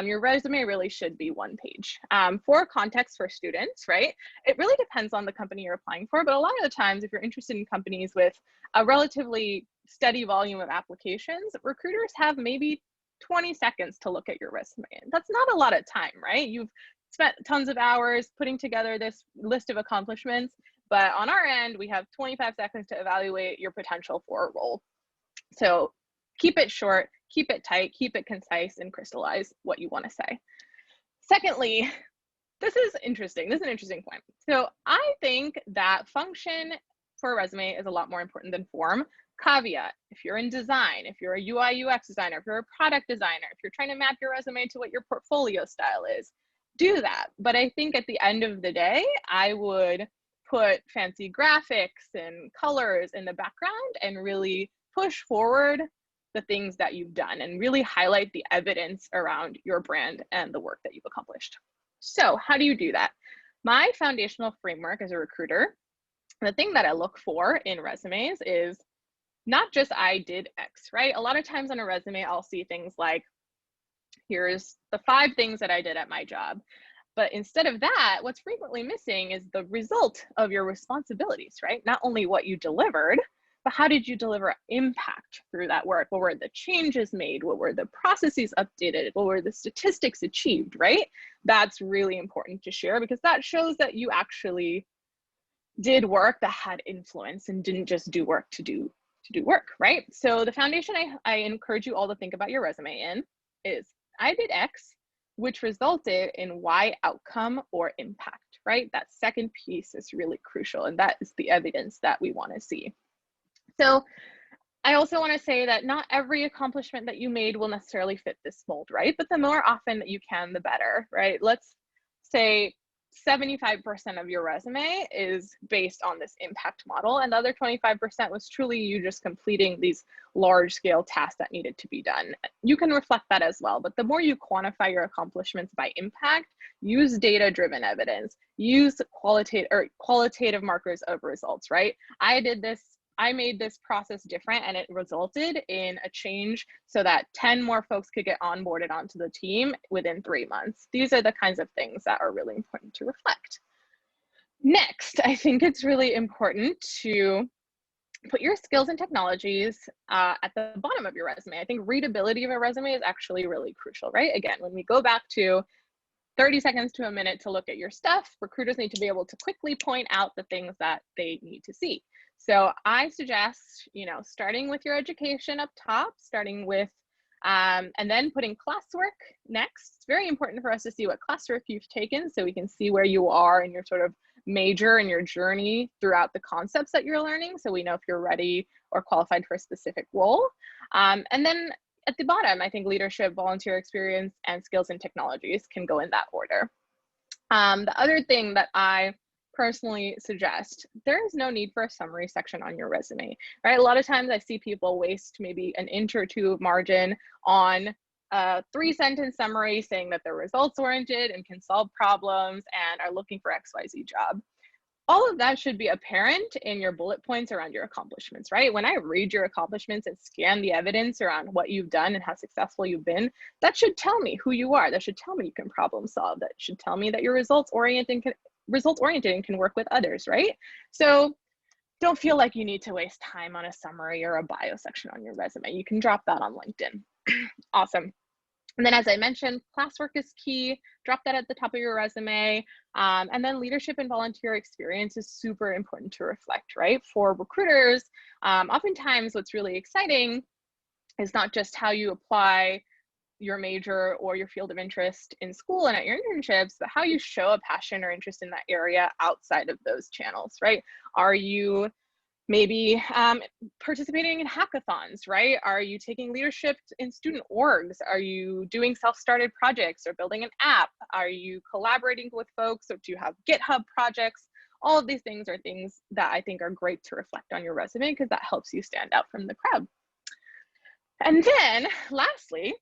your resume really should be one page. For context for students, right? It really depends on the company you're applying for, but a lot of the times, if you're interested in companies with a relatively steady volume of applications, recruiters have maybe 20 seconds to look at your resume. That's not a lot of time, right? You've spent tons of hours putting together this list of accomplishments, but on our end, we have 25 seconds to evaluate your potential for a role. So keep it short, keep it tight, keep it concise, and crystallize what you want to say. Secondly, this is interesting. This is an interesting point. So I think that function for a resume is a lot more important than form. Caveat: if you're in design, if you're a UI UX designer, if you're a product designer, if you're trying to map your resume to what your portfolio style is, do that. But I think at the end of the day, I would put fancy graphics and colors in the background and really push forward the things that you've done and really highlight the evidence around your brand and the work that you've accomplished. So how do you do that? My foundational framework as a recruiter, the thing that I look for in resumes is not just I did X, right? A lot of times on a resume, I'll see things like, here's the 5 things that I did at my job. But instead of that, what's frequently missing is the result of your responsibilities, right? Not only what you delivered, but how did you deliver impact through that work? What were the changes made? What were the processes updated? What were the statistics achieved, right? That's really important to share because that shows that you actually did work that had influence and didn't just do work to do work, right? So the foundation I encourage you all to think about your resume in is I did X, which resulted in Y outcome or impact, right? That second piece is really crucial, and that is the evidence that we want to see. So I also want to say that not every accomplishment that you made will necessarily fit this mold, right? But the more often that you can, the better, right? Let's say 75% of your resume is based on this impact model, and the other 25% was truly you just completing these large scale tasks that needed to be done. You can reflect that as well, but the more you quantify your accomplishments by impact, use data-driven evidence, use qualitative markers of results, right? I made this process different and it resulted in a change so that 10 more folks could get onboarded onto the team within 3 months. These are the kinds of things that are really important to reflect. Next, I think it's really important to put your skills and technologies at the bottom of your resume. I think readability of a resume is actually really crucial, right? Again, when we go back to 30 seconds to a minute to look at your stuff, recruiters need to be able to quickly point out the things that they need to see. So I suggest, starting with your education up top, starting with, and then putting classwork next. It's very important for us to see what classwork you've taken so we can see where you are in your sort of major and your journey throughout the concepts that you're learning. So we know if you're ready or qualified for a specific role. And then at the bottom, I think leadership, volunteer experience, and skills and technologies can go in that order. The other thing that I personally suggest, there is no need for a summary section on your resume, right? A lot of times I see people waste maybe an inch or two of margin on a 3-sentence summary saying that they're results oriented and can solve problems and are looking for XYZ job. All of that should be apparent in your bullet points around your accomplishments, right? When I read your accomplishments and scan the evidence around what you've done and how successful you've been, that should tell me who you are. That should tell me you can problem solve. That should tell me that you're results oriented and can work with others, right? So don't feel like you need to waste time on a summary or a bio section on your resume. You can drop that on LinkedIn. Awesome. And then, as I mentioned, classwork is key. Drop that at the top of your resume. And then leadership and volunteer experience is super important to reflect, right? For recruiters, oftentimes what's really exciting is not just how you apply your major or your field of interest in school and at your internships, but how you show a passion or interest in that area outside of those channels, right? Are you maybe participating in hackathons, right? Are you taking leadership in student orgs? Are you doing self-started projects or building an app? Are you collaborating with folks, or do you have GitHub projects? All of these things are things that I think are great to reflect on your resume because that helps you stand out from the crowd. And then lastly,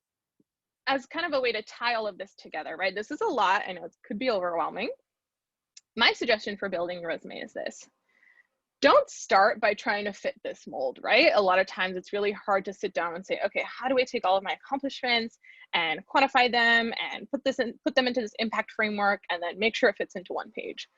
as kind of a way to tie all of this together, right? This is a lot, I know it could be overwhelming. My suggestion for building your resume is this. Don't start by trying to fit this mold, right? A lot of times it's really hard to sit down and say, okay, how do I take all of my accomplishments and quantify them and put them into this impact framework and then make sure it fits into one page?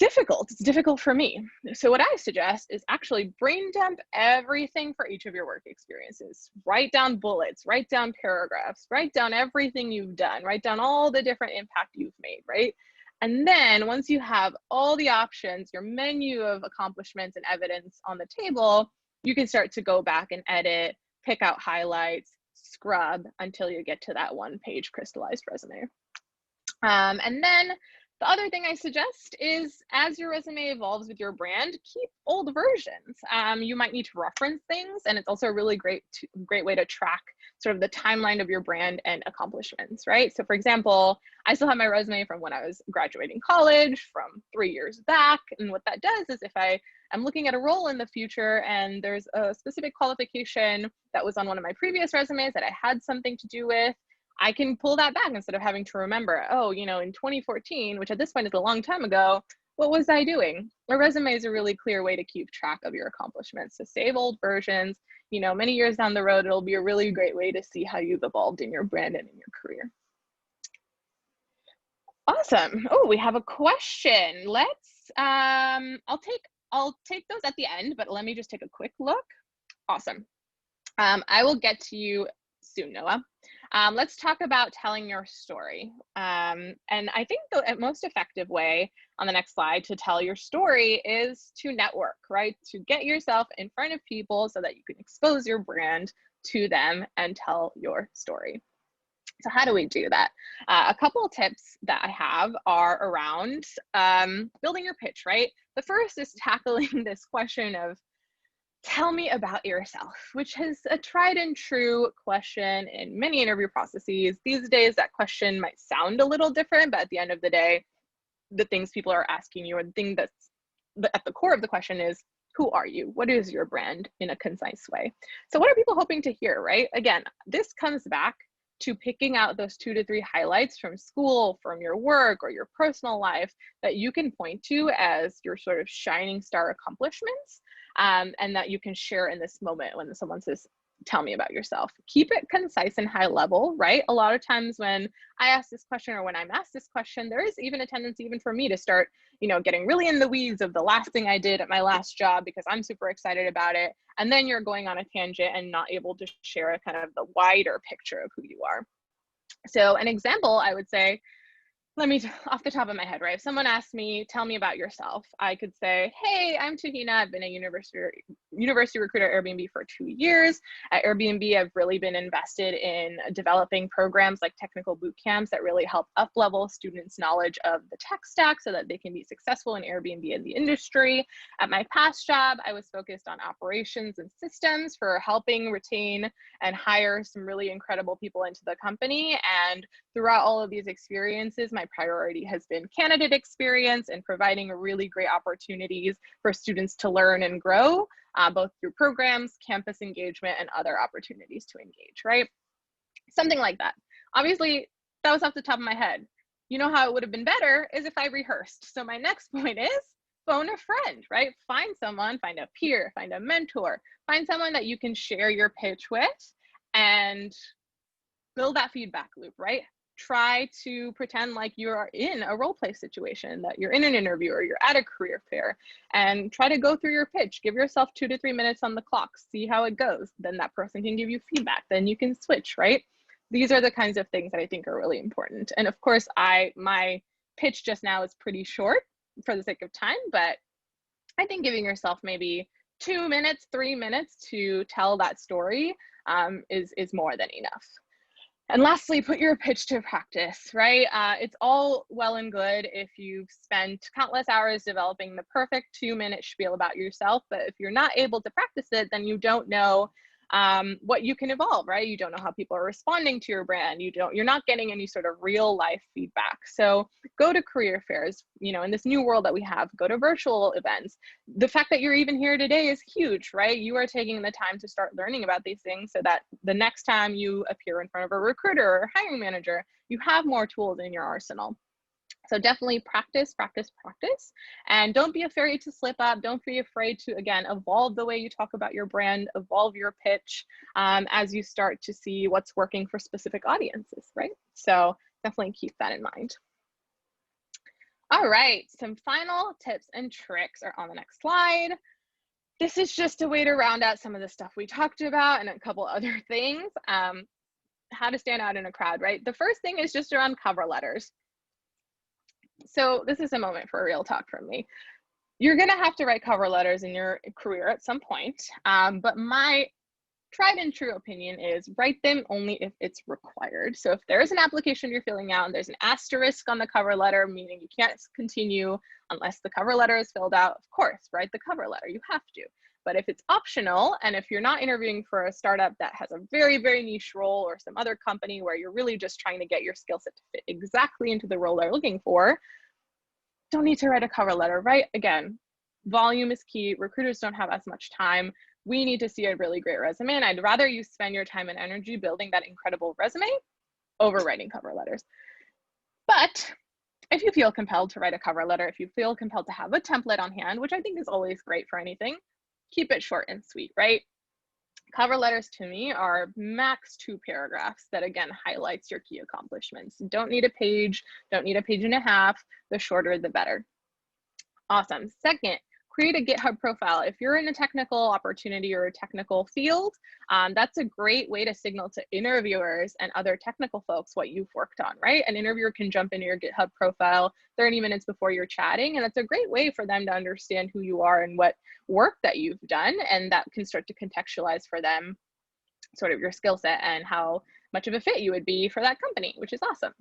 It's difficult for me. So what I suggest is actually brain dump everything for each of your work experiences. Write down bullets, write down paragraphs, write down everything you've done, write down all the different impact you've made, right? And then once you have all the options, your menu of accomplishments and evidence on the table, you can start to go back and edit, pick out highlights, scrub until you get to that one-page crystallized resume. And then the other thing I suggest is as your resume evolves with your brand, keep old versions. You might need to reference things, and it's also a really great way to track sort of the timeline of your brand and accomplishments, right? So for example, I still have my resume from when I was graduating college from 3 years back. And what that does is if I am looking at a role in the future and there's a specific qualification that was on one of my previous resumes that I had something to do with, I can pull that back instead of having to remember, oh, in 2014, which at this point is a long time ago, what was I doing? A resume is a really clear way to keep track of your accomplishments. So save old versions, many years down the road, it'll be a really great way to see how you've evolved in your brand and in your career. Awesome. Oh, we have a question. Let's, I'll take those at the end, but let me just take a quick look. Awesome. I will get to you soon, Noah. Let's talk about telling your story. And I think the most effective way on the next slide to tell your story is to network, right? To get yourself in front of people so that you can expose your brand to them and tell your story. So how do we do that? A couple of tips that I have are around building your pitch, right? The first is tackling this question of, tell me about yourself, which is a tried and true question in many interview processes. These days, that question might sound a little different, but at the end of the day, the things people are asking you, or the thing that's at the core of the question is, who are you? What is your brand in a concise way? So what are people hoping to hear, right? Again, this comes back to picking out those 2 to 3 highlights from school, from your work, or your personal life that you can point to as your sort of shining star accomplishments, and that you can share in this moment when someone says, tell me about yourself. Keep it concise and high level, right? A lot of times when I ask this question, or when I'm asked this question, there is even a tendency even for me to start, getting really in the weeds of the last thing I did at my last job because I'm super excited about it. And then you're going on a tangent and not able to share a kind of the wider picture of who you are. So an example, I would say, off the top of my head, right? If someone asked me, tell me about yourself, I could say, hey, I'm Tuhina. I've been a university recruiter at Airbnb for 2 years. At Airbnb, I've really been invested in developing programs like technical boot camps that really help up-level students' knowledge of the tech stack so that they can be successful in Airbnb in the industry. At my past job, I was focused on operations and systems for helping retain and hire some really incredible people into the company. And throughout all of these experiences, my priority has been candidate experience and providing really great opportunities for students to learn and grow, both through programs, campus engagement, and other opportunities to engage, right? Something like that. Obviously, that was off the top of my head. You know how it would have been better is if I rehearsed. So my next point is phone a friend, right? Find someone, find a peer, find a mentor, find someone that you can share your pitch with and build that feedback loop, right? Try to pretend like you're in a role play situation, that you're in an interview or you're at a career fair, and try to go through your pitch. Give yourself 2 to 3 minutes on the clock, see how it goes. Then that person can give you feedback. Then you can switch, right? These are the kinds of things that I think are really important. And of course, my pitch just now is pretty short for the sake of time, but I think giving yourself maybe 2 minutes, 3 minutes to tell that story is more than enough. And lastly, put your pitch to practice, right? It's all well and good if you've spent countless hours developing the perfect 2-minute spiel about yourself, but if you're not able to practice it, then you don't know what you can evolve, right? You don't know how people are responding to your brand. You're not getting any sort of real life feedback. So go to career fairs, in this new world that we have, go to virtual events. The fact that you're even here today is huge, right? You are taking the time to start learning about these things so that the next time you appear in front of a recruiter or hiring manager, you have more tools in your arsenal. So definitely practice, practice, practice. And don't be afraid to slip up. Don't be afraid to, again, evolve the way you talk about your brand, evolve your pitch as you start to see what's working for specific audiences, right? So definitely keep that in mind. All right, some final tips and tricks are on the next slide. This is just a way to round out some of the stuff we talked about and a couple other things. How to stand out in a crowd, right? The first thing is just around cover letters. So this is a moment for a real talk from me. You're gonna have to write cover letters in your career at some point, but my tried and true opinion is write them only if it's required. So if there's an application you're filling out and there's an asterisk on the cover letter, meaning you can't continue unless the cover letter is filled out, of course, write the cover letter, you have to. But if it's optional, and if you're not interviewing for a startup that has a very, very niche role or some other company where you're really just trying to get your skill set to fit exactly into the role they're looking for, don't need to write a cover letter, right? Again, volume is key. Recruiters don't have as much time. We need to see a really great resume, and I'd rather you spend your time and energy building that incredible resume over writing cover letters. But if you feel compelled to write a cover letter, if you feel compelled to have a template on hand, which I think is always great for anything, keep it short and sweet, right? Cover letters to me are max 2 paragraphs that again highlights your key accomplishments. Don't need a page, don't need a page and a half. The shorter, the better. Awesome. Second, create a GitHub profile. If you're in a technical opportunity or a technical field, that's a great way to signal to interviewers and other technical folks what you've worked on, right? An interviewer can jump into your GitHub profile 30 minutes before you're chatting, and that's a great way for them to understand who you are and what work that you've done, and that can start to contextualize for them sort of your skill set and how much of a fit you would be for that company, which is awesome.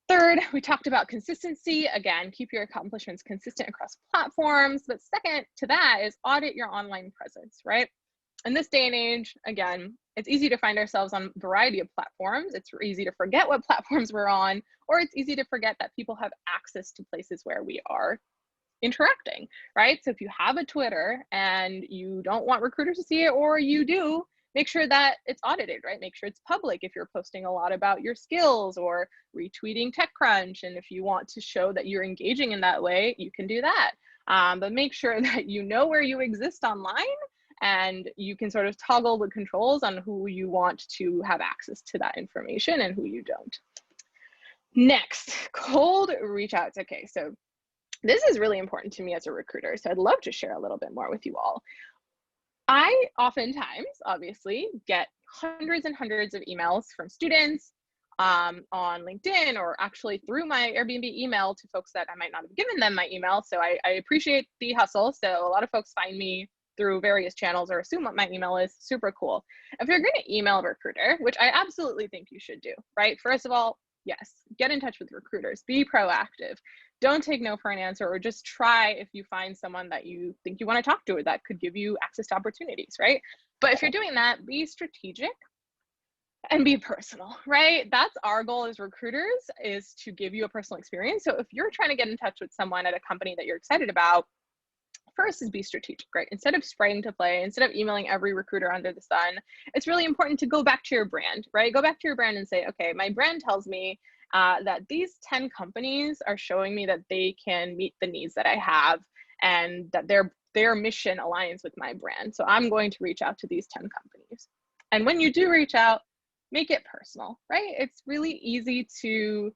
Third, we talked about consistency. Again, keep your accomplishments consistent across platforms. But second to that is audit your online presence, right? In this day and age, again, it's easy to find ourselves on a variety of platforms. It's easy to forget what platforms we're on, or it's easy to forget that people have access to places where we are interacting, right? So if you have a Twitter and you don't want recruiters to see it, or you do, make sure that it's audited, right? Make sure it's public if you're posting a lot about your skills or retweeting TechCrunch. And if you want to show that you're engaging in that way, you can do that. But make sure that you know where you exist online, and you can sort of toggle the controls on who you want to have access to that information and who you don't. Next, cold reach outs. Okay, so this is really important to me as a recruiter, so I'd love to share a little bit more with you all. I oftentimes, obviously, get hundreds and hundreds of emails from students on LinkedIn, or actually through my Airbnb email to folks that I might not have given them my email. So I appreciate the hustle. So a lot of folks find me through various channels or assume what my email is. Super cool. If you're going to email a recruiter, which I absolutely think you should do, right? First of all, yes, get in touch with recruiters, be proactive. Don't take no for an answer, or just try if you find someone that you think you want to talk to or that could give you access to opportunities, right? But if you're doing that, be strategic and be personal, right? That's our goal as recruiters, is to give you a personal experience. So if you're trying to get in touch with someone at a company that you're excited about, first is be strategic, right? Instead of spraying to play, instead of emailing every recruiter under the sun, it's really important to go back to your brand, right? Go back to your brand and say, okay, my brand tells me that these 10 companies are showing me that they can meet the needs that I have, and that their mission aligns with my brand. So I'm going to reach out to these 10 companies. And when you do reach out, make it personal, right? It's really easy to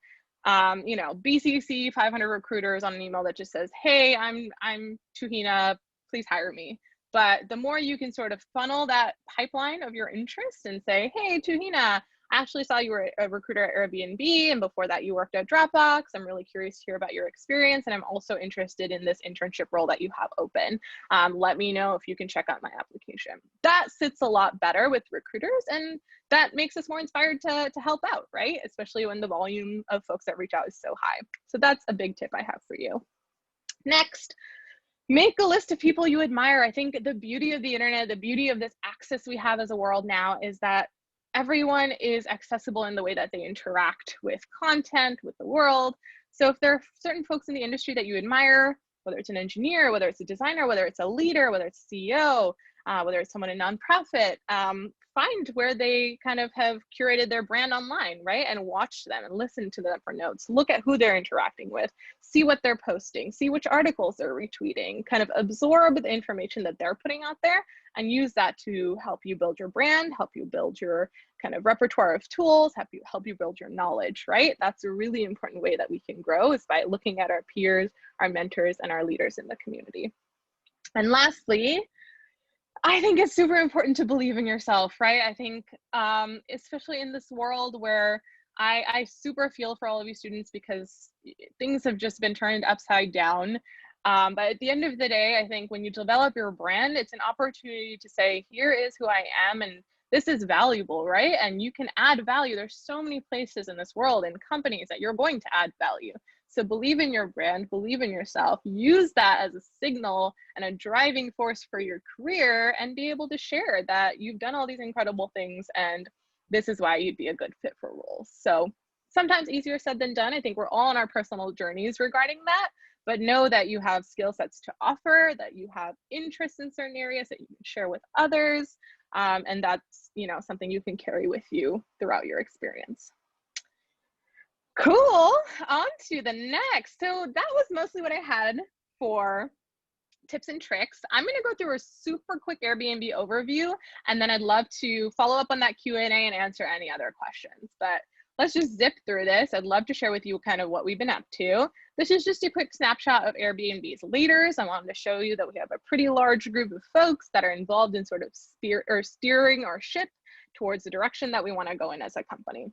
BCC 500 recruiters on an email that just says, hey, I'm Tuhina, please hire me. But the more you can sort of funnel that pipeline of your interest and say, hey, Tuhina, I actually saw you were a recruiter at Airbnb, and before that you worked at Dropbox. I'm really curious to hear about your experience, and I'm also interested in this internship role that you have open. Let me know if you can check out my application. That sits a lot better with recruiters, and that makes us more inspired to help out, right? Especially when the volume of folks that reach out is so high. So that's a big tip I have for you. Next, make a list of people you admire. I think the beauty of the internet, the beauty of this access we have as a world now, is that everyone is accessible in the way that they interact with content, with the world. So if there are certain folks in the industry that you admire, whether it's an engineer, whether it's a designer, whether it's a leader, whether it's a CEO, whether it's someone in nonprofit, find where they kind of have curated their brand online, right? And watch them and listen to them for notes. Look at who they're interacting with, see what they're posting, see which articles they're retweeting, kind of absorb the information that they're putting out there, and use that to help you build your brand, help you build your kind of repertoire of tools, help you build your knowledge, right? That's a really important way that we can grow, is by looking at our peers, our mentors, and our leaders in the community. And lastly, I think it's super important to believe in yourself, right? I think, especially in this world where I super feel for all of you students, because things have just been turned upside down. But at the end of the day, I think when you develop your brand, it's an opportunity to say, here is who I am, and this is valuable, right? And you can add value. There's so many places in this world and companies that you're going to add value. So believe in your brand, believe in yourself, use that as a signal and a driving force for your career, and be able to share that you've done all these incredible things, and this is why you'd be a good fit for roles. So sometimes easier said than done. I think we're all on our personal journeys regarding that, but know that you have skill sets to offer, that you have interests in certain areas that you can share with others. And that's, something you can carry with you throughout your experience. Cool, on to the next. So that was mostly what I had for tips and tricks. I'm going to go through a super quick Airbnb overview, and then I'd love to follow up on that Q&A and answer any other questions. But let's just zip through this. I'd love to share with you kind of what we've been up to. This is just a quick snapshot of Airbnb's leaders. I wanted to show you that we have a pretty large group of folks that are involved in sort of steering our ship towards the direction that we want to go in as a company.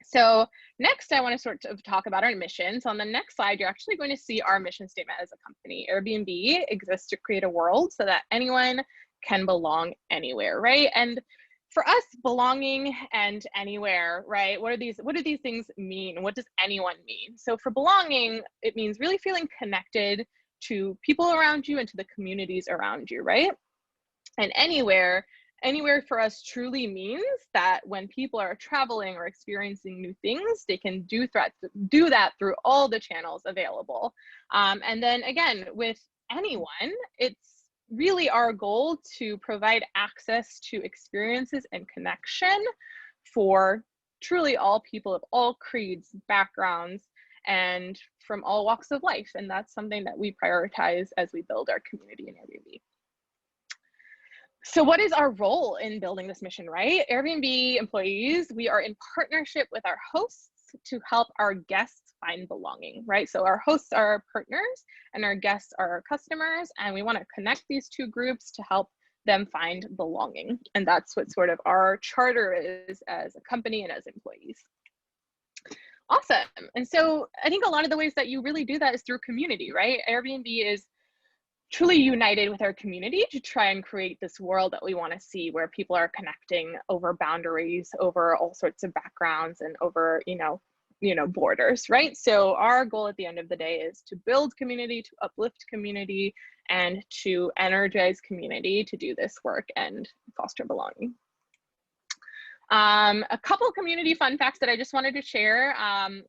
So next, I want to sort of talk about our mission. So on the next slide, you're actually going to see our mission statement as a company. Airbnb exists to create a world so that anyone can belong anywhere, right? And for us, belonging and anywhere, right? What do these things mean? What does anyone mean? So for belonging, it means really feeling connected to people around you and to the communities around you, right? And anywhere for us truly means that when people are traveling or experiencing new things, they can do that through all the channels available. And then again, with anyone, it's really our goal to provide access to experiences and connection for truly all people of all creeds, backgrounds, and from all walks of life. And that's something that we prioritize as we build our community in Airbnb. So what is our role in building this mission, right? Airbnb employees, we are in partnership with our hosts to help our guests find belonging, right? So our hosts are our partners and our guests are our customers, and we want to connect these two groups to help them find belonging. And that's what sort of our charter is as a company and as employees. Awesome. And so I think a lot of the ways that you really do that is through community, right? Airbnb is truly united with our community to try and create this world that we want to see, where people are connecting over boundaries, over all sorts of backgrounds, and over borders, right? So our goal at the end of the day is to build community, to uplift community, and to energize community to do this work and foster belonging. A couple community fun facts that I just wanted to share. 83%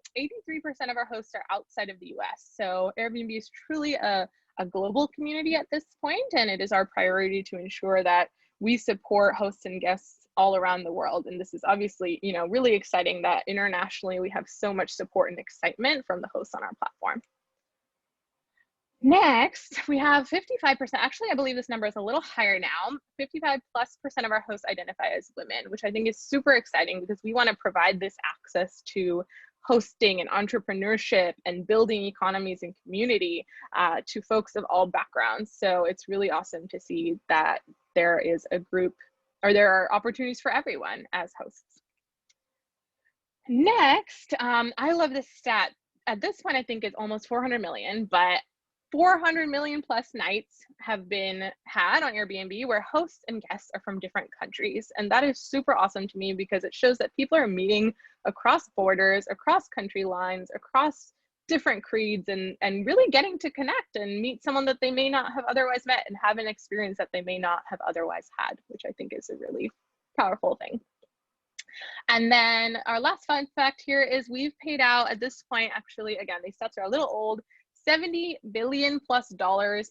of our hosts are outside of the US. So Airbnb is truly a global community at this point, and it is our priority to ensure that we support hosts and guests all around the world. And this is obviously, really exciting that internationally we have so much support and excitement from the hosts on our platform. Next, we have 55%, actually, I believe this number is a little higher now, 55+% of our hosts identify as women, which I think is super exciting because we want to provide this access to hosting and entrepreneurship and building economies and community to folks of all backgrounds. So it's really awesome to see that there is a group, or there are opportunities for everyone as hosts. Next, I love this stat. At this point, I think it's almost 400 million, but 400 million plus nights have been had on Airbnb where hosts and guests are from different countries. And that is super awesome to me because it shows that people are meeting across borders, across country lines, across different creeds, and really getting to connect and meet someone that they may not have otherwise met and have an experience that they may not have otherwise had, which I think is a really powerful thing. And then our last fun fact here is we've paid out at this point, actually, again, these stats are a little old, $70 billion+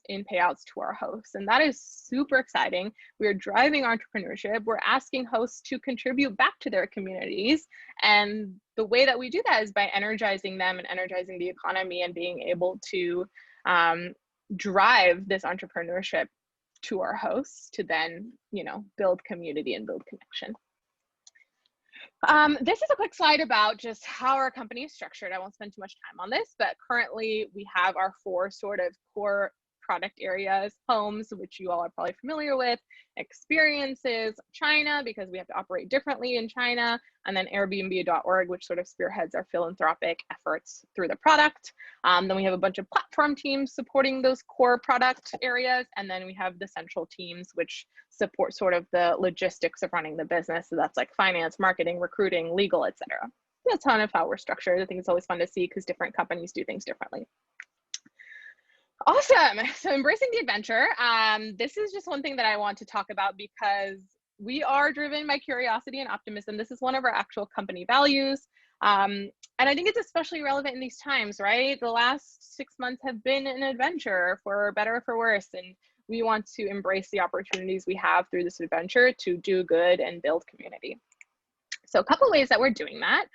in payouts to our hosts. And that is super exciting. We are driving entrepreneurship. We're asking hosts to contribute back to their communities. And the way that we do that is by energizing them and energizing the economy and being able to drive this entrepreneurship to our hosts to then, build community and build connection. This is a quick slide about just how our company is structured. I won't spend too much time on this, but currently we have our 4 sort of core product areas: homes, which you all are probably familiar with; experiences, China, because we have to operate differently in China; and then Airbnb.org, which sort of spearheads our philanthropic efforts through the product. Then we have a bunch of platform teams supporting those core product areas. And then we have the central teams, which support sort of the logistics of running the business. So that's like finance, marketing, recruiting, legal, etc. That's kind of how we're structured. I think it's always fun to see because different companies do things differently. Awesome. So embracing the adventure. This is just one thing that I want to talk about because we are driven by curiosity and optimism. This is one of our actual company values. And I think it's especially relevant in these times, right? The last 6 months have been an adventure, for better or for worse. And we want to embrace the opportunities we have through this adventure to do good and build community. So a couple ways that we're doing that.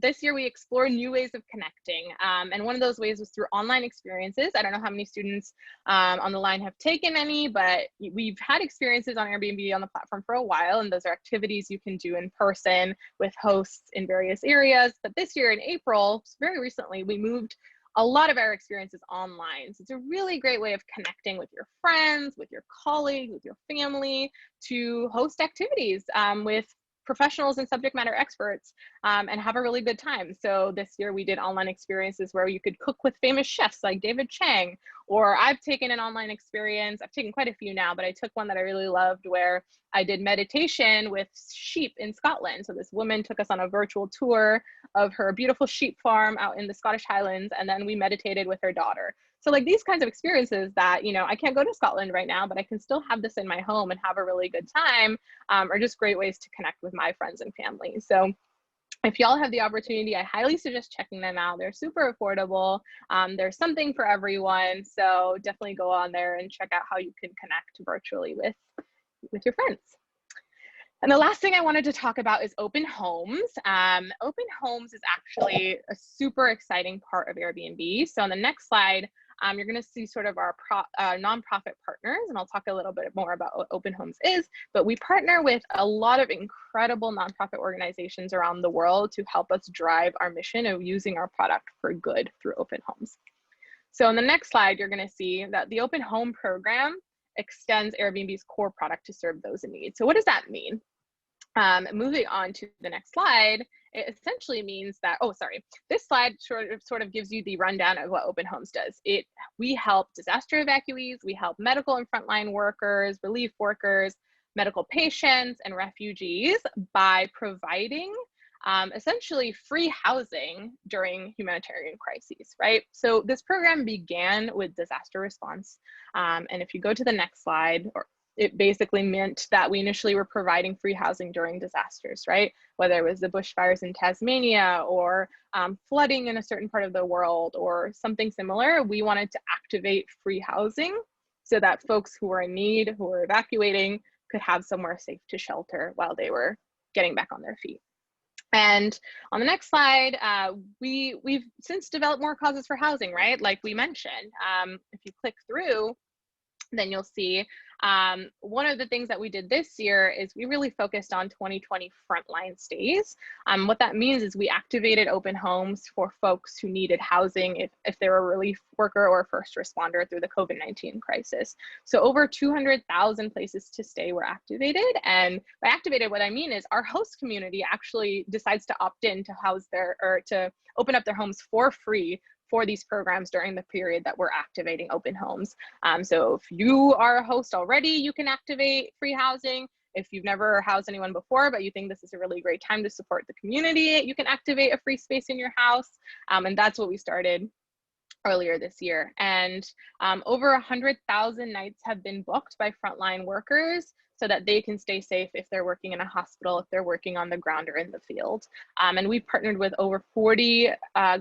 This year we explore new ways of connecting. And one of those ways was through online experiences. I don't know how many students on the line have taken any, but we've had experiences on Airbnb on the platform for a while, and those are activities you can do in person with hosts in various areas. But this year in April, very recently, we moved a lot of our experiences online. So it's a really great way of connecting with your friends, with your colleagues, with your family, to host activities with professionals and subject matter experts and have a really good time. So this year we did online experiences where you could cook with famous chefs like David Chang, or I've taken an online experience. I've taken quite a few now, but I took one that I really loved where I did meditation with sheep in Scotland. So this woman took us on a virtual tour of her beautiful sheep farm out in the Scottish Highlands, and then we meditated with her daughter. So like these kinds of experiences that, you know, I can't go to Scotland right now, but I can still have this in my home and have a really good time are just great ways to connect with my friends and family. So if y'all have the opportunity, I highly suggest checking them out. They're super affordable. There's something for everyone. So definitely go on there and check out how you can connect virtually with your friends. And the last thing I wanted to talk about is open homes. Open homes is actually a super exciting part of Airbnb. So on the next slide, you're going to see sort of our nonprofit partners, and I'll talk a little bit more about what Open Homes is, but we partner with a lot of incredible nonprofit organizations around the world to help us drive our mission of using our product for good through Open Homes. So on the next slide, you're going to see that the Open Home program extends Airbnb's core product to serve those in need. So what does that mean? Moving on to the next slide, it essentially means that, this slide sort of gives you the rundown of what Open Homes does. We help disaster evacuees, we help medical and frontline workers, relief workers, medical patients, and refugees by providing essentially free housing during humanitarian crises, right? So this program began with disaster response. And if you go to the next slide, it basically meant that we initially were providing free housing during disasters, right? Whether it was the bushfires in Tasmania or flooding in a certain part of the world or something similar, we wanted to activate free housing so that folks who were in need, who were evacuating, could have somewhere safe to shelter while they were getting back on their feet. And on the next slide, we've since developed more causes for housing, right? Like we mentioned, if you click through, then you'll see one of the things that we did this year is we really focused on 2020 frontline stays. What that means is we activated open homes for folks who needed housing if they were a relief worker or a first responder through the COVID-19 crisis. So over 200,000 places to stay were activated. And by activated, what I mean is our host community actually decides to opt in to house to open up their homes for free for these programs during the period that we're activating open homes. So if you are a host already, you can activate free housing. If you've never housed anyone before, but you think this is a really great time to support the community, you can activate a free space in your house. And that's what we started earlier this year. And over 100,000 nights have been booked by frontline workers so that they can stay safe if they're working in a hospital, if they're working on the ground or in the field. And we've partnered with over 40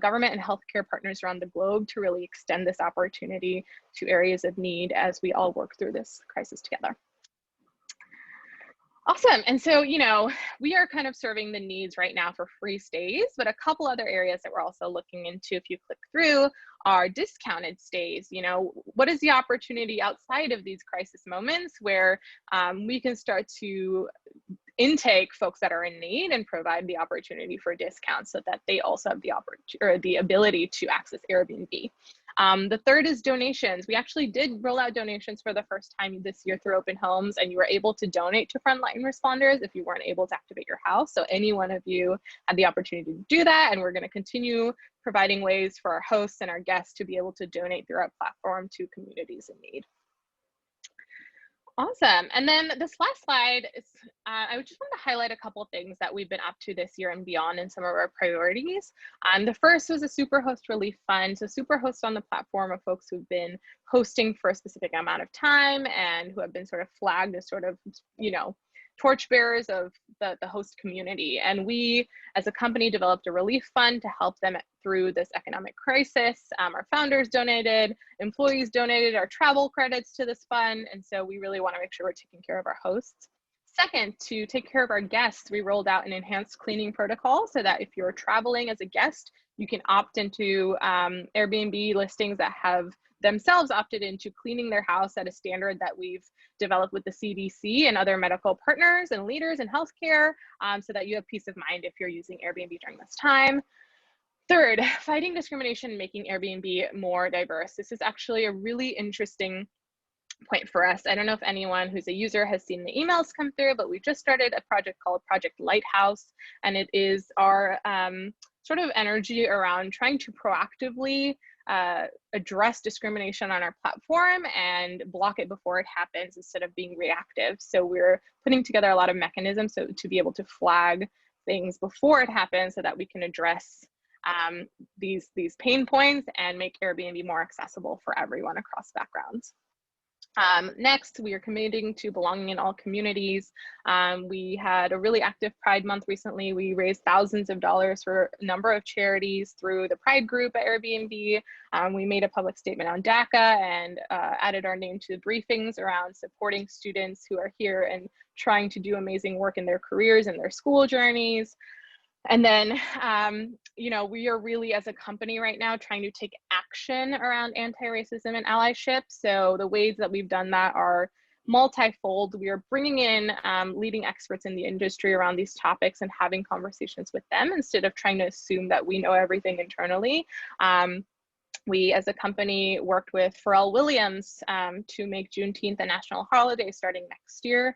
government and healthcare partners around the globe to really extend this opportunity to areas of need as we all work through this crisis together. Awesome. And so, you know, we are kind of serving the needs right now for free stays, but a couple other areas that we're also looking into, if you click through, are discounted stays. You know, what is the opportunity outside of these crisis moments where we can start to intake folks that are in need and provide the opportunity for discounts so that they also have the ability to access Airbnb. The third is donations. We actually did roll out donations for the first time this year through Open Homes, and you were able to donate to frontline responders if you weren't able to activate your house. So any one of you had the opportunity to do that, and we're going to continue providing ways for our hosts and our guests to be able to donate through our platform to communities in need. Awesome. And then this last slide is, I just want to highlight a couple of things that we've been up to this year and beyond in some of our priorities. The first was a Superhost Relief Fund. So Superhost on the platform of folks who've been hosting for a specific amount of time and who have been sort of flagged as sort of, you know, torchbearers of the host community. And we, as a company, developed a relief fund to help them through this economic crisis. Our founders donated, employees donated our travel credits to this fund. And so we really want to make sure we're taking care of our hosts. Second, to take care of our guests, we rolled out an enhanced cleaning protocol so that if you're traveling as a guest, you can opt into Airbnb listings that have themselves opted into cleaning their house at a standard that we've developed with the CDC and other medical partners and leaders in healthcare, so that you have peace of mind if you're using Airbnb during this time. Third, fighting discrimination, making Airbnb more diverse. This is actually a really interesting point for us. I don't know if anyone who's a user has seen the emails come through, but we just started a project called Project Lighthouse, and it is our sort of energy around trying to proactively address discrimination on our platform and block it before it happens instead of being reactive. So we're putting together a lot of mechanisms to be able to flag things before it happens so that we can address these pain points and make Airbnb more accessible for everyone across backgrounds. Next, we are committing to belonging in all communities. We had a really active Pride Month recently. We raised thousands of dollars for a number of charities through the Pride group at Airbnb. We made a public statement on DACA and added our name to the briefings around supporting students who are here and trying to do amazing work in their careers and their school journeys. And then, we are really, as a company right now, trying to take action around anti-racism and allyship. So the ways that we've done that are multifold. We are bringing in leading experts in the industry around these topics and having conversations with them instead of trying to assume that we know everything internally. We, as a company, worked with Pharrell Williams to make Juneteenth a national holiday starting next year.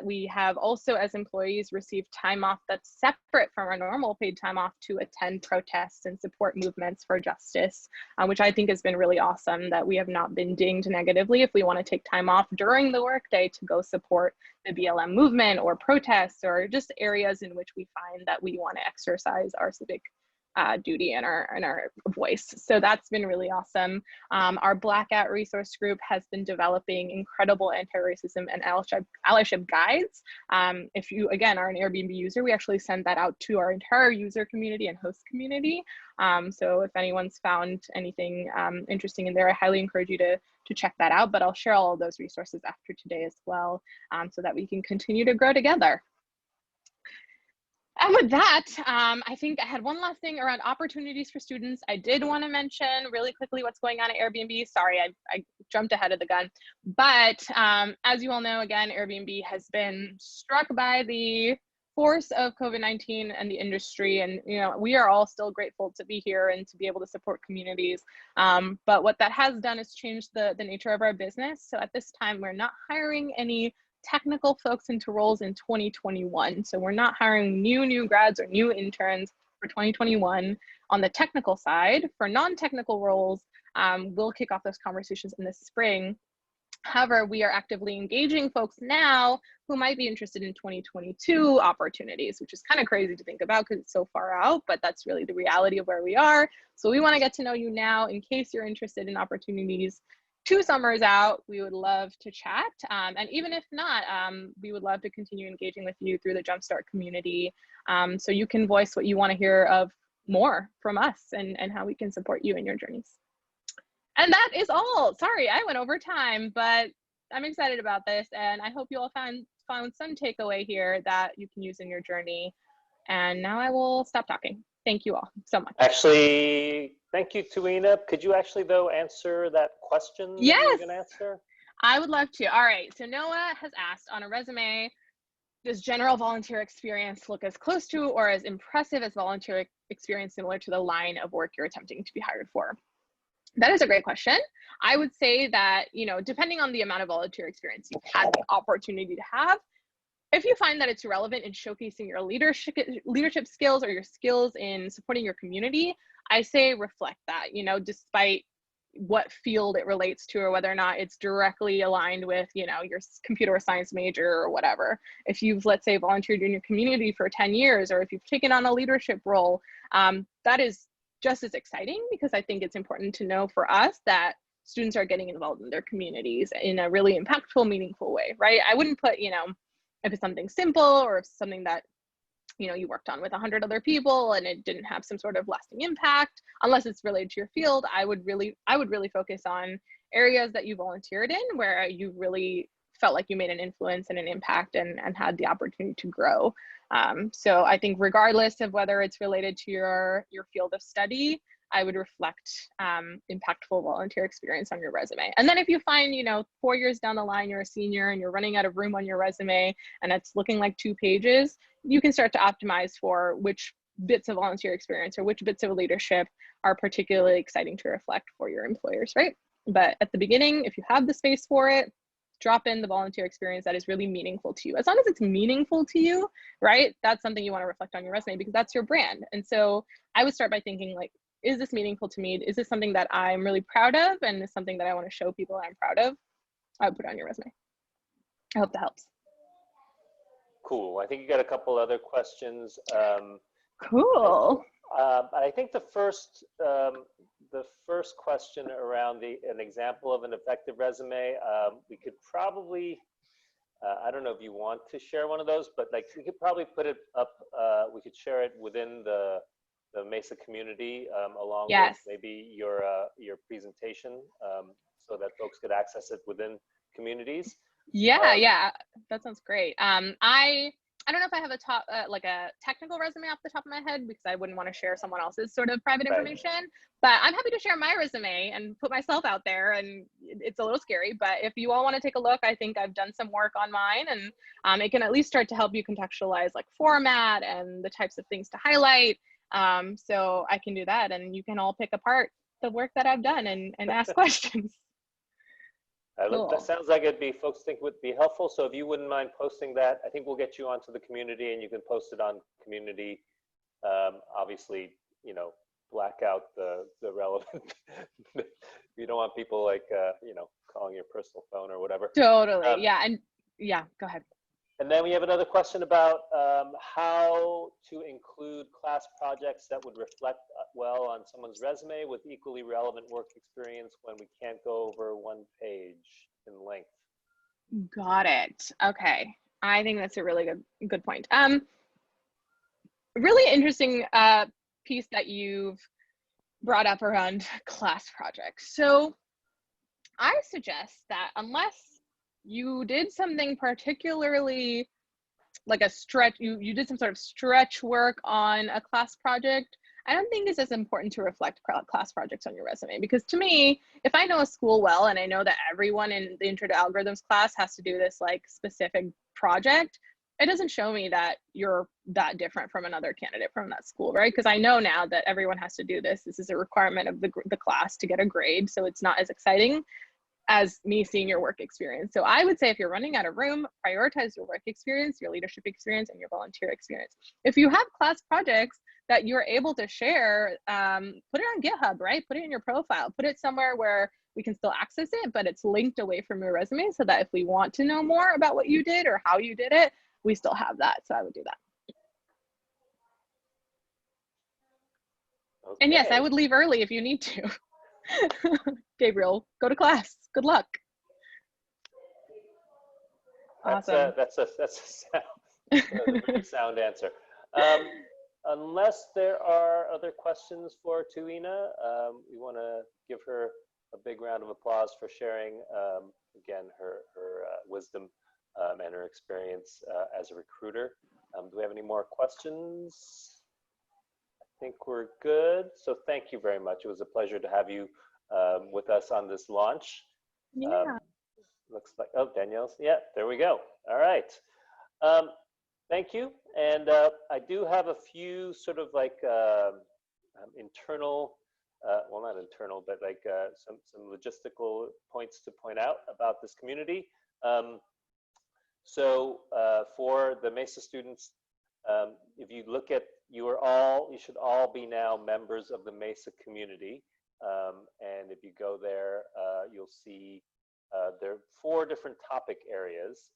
We have also, as employees, received time off that's separate from our normal paid time off to attend protests and support movements for justice, which I think has been really awesome, that we have not been dinged negatively if we want to take time off during the workday to go support the BLM movement or protests or just areas in which we find that we want to exercise our civic duty and our voice. So that's been really awesome. Our Blackout resource group has been developing incredible anti-racism and allyship guides. If you, again, are an Airbnb user, we actually send that out to our entire user community and host community. So if anyone's found anything interesting in there, I highly encourage you to check that out, but I'll share all of those resources after today as well, so that we can continue to grow together. And with that, I think I had one last thing around opportunities for students. I did want to mention really quickly what's going on at Airbnb. Sorry, I jumped ahead of the gun. But as you all know, again, Airbnb has been struck by the force of COVID-19 and the industry. And we are all still grateful to be here and to be able to support communities. But what that has done is changed the nature of our business. So at this time, we're not hiring any technical folks into roles in 2021. So we're not hiring new grads or new interns for 2021 on the technical side. For non-technical roles, we'll kick off those conversations in the spring. However, we are actively engaging folks now who might be interested in 2022 opportunities, which is kind of crazy to think about because it's so far out, but that's really the reality of where we are. So we want to get to know you now in case you're interested in opportunities 2 summers out. We would love to chat. And even if not, we would love to continue engaging with you through the Jumpstart community, so you can voice what you want to hear of more from us and how we can support you in your journeys. And that is all. Sorry, I went over time, but I'm excited about this. And I hope you all found some takeaway here that you can use in your journey. And now I will stop talking. Thank you all so much. Actually, thank you, Tuina. Could you actually, though, answer that question that you were going to answer? I would love to. All right. So Noah has asked, on a resume, does general volunteer experience look as close to or as impressive as volunteer experience similar to the line of work you're attempting to be hired for? That is a great question. I would say that, depending on the amount of volunteer experience you've had the opportunity to have, if you find that it's relevant in showcasing your leadership skills or your skills in supporting your community, I say reflect that, despite what field it relates to or whether or not it's directly aligned with, your computer science major or whatever. If you've, let's say, volunteered in your community for 10 years, or if you've taken on a leadership role, that is just as exciting, because I think it's important to know for us that students are getting involved in their communities in a really impactful, meaningful way, right? I wouldn't put, if it's something simple or if it's something that, you worked on with 100 other people and it didn't have some sort of lasting impact, unless it's related to your field, I would really focus on areas that you volunteered in where you really felt like you made an influence and an impact and had the opportunity to grow. So I think regardless of whether it's related to your field of study, I would reflect impactful volunteer experience on your resume. And then if you find, 4 years down the line, you're a senior and you're running out of room on your resume and it's looking like 2 pages, you can start to optimize for which bits of volunteer experience or which bits of leadership are particularly exciting to reflect for your employers, right? But at the beginning, if you have the space for it, drop in the volunteer experience that is really meaningful to you. As long as it's meaningful to you, right? That's something you want to reflect on your resume because that's your brand. And so I would start by thinking like, is this meaningful to me? Is this something that I'm really proud of? And is something that I want to show people I'm proud of? I would put it on your resume. I hope that helps. Cool. I think you got a couple other questions. Cool. I think the first question around an example of an effective resume, we could probably, I don't know if you want to share one of those, but like we could probably put it up, we could share it within the MESA community along with maybe your presentation so that folks could access it within communities. Yeah, that sounds great. I don't know if I have like a technical resume off the top of my head because I wouldn't want to share someone else's sort of private information, but I'm happy to share my resume and put myself out there, and it's a little scary, but if you all want to take a look, I think I've done some work on mine, and it can at least start to help you contextualize like format and the types of things to highlight. So I can do that, and you can all pick apart the work that I've done and ask questions. Cool. That sounds like folks think would be helpful. So if you wouldn't mind posting that, I think we'll get you onto the community and you can post it on community. Obviously, black out the relevant. You don't want people like, calling your personal phone or whatever. Totally. Yeah. Go ahead. And then we have another question about how to include class projects that would reflect well on someone's resume with equally relevant work experience when we can't go over 1 page in length. Got it. Okay. I think that's a really good point. Really interesting piece that you've brought up around class projects. So I suggest that unless you did something particularly like a stretch, you did some sort of stretch work on a class project, I don't think it's as important to reflect class projects on your resume, because to me, if I know a school well and I know that everyone in the Intro to Algorithms class has to do this like specific project, it doesn't show me that you're that different from another candidate from that school, right? Because I know now that everyone has to do this. This is a requirement of the class to get a grade, so it's not as exciting as me seeing your work experience. So I would say if you're running out of room, prioritize your work experience, your leadership experience, and your volunteer experience. If you have class projects that you're able to share, put it on GitHub, right? Put it in your profile, put it somewhere where we can still access it, but it's linked away from your resume so that if we want to know more about what you did or how you did it, we still have that. So I would do that. Okay. And yes, I would leave early if you need to. Gabriel, go to class. Good luck. Awesome. That's a pretty sound answer. Unless there are other questions for Tuina, we want to give her a big round of applause for sharing, again, her wisdom and her experience as a recruiter. Do we have any more questions? I think we're good. So thank you very much. It was a pleasure to have you with us on this launch. Yeah. Looks like, oh, Danielle's, yeah, there we go. All right. Thank you. And I do have a few sort of like internal, well, not internal, but like some logistical points to point out about this community. So for the MESA students, if you look at, you should all be now members of the MESA community. And if you go there, you'll see there are 4 different topic areas.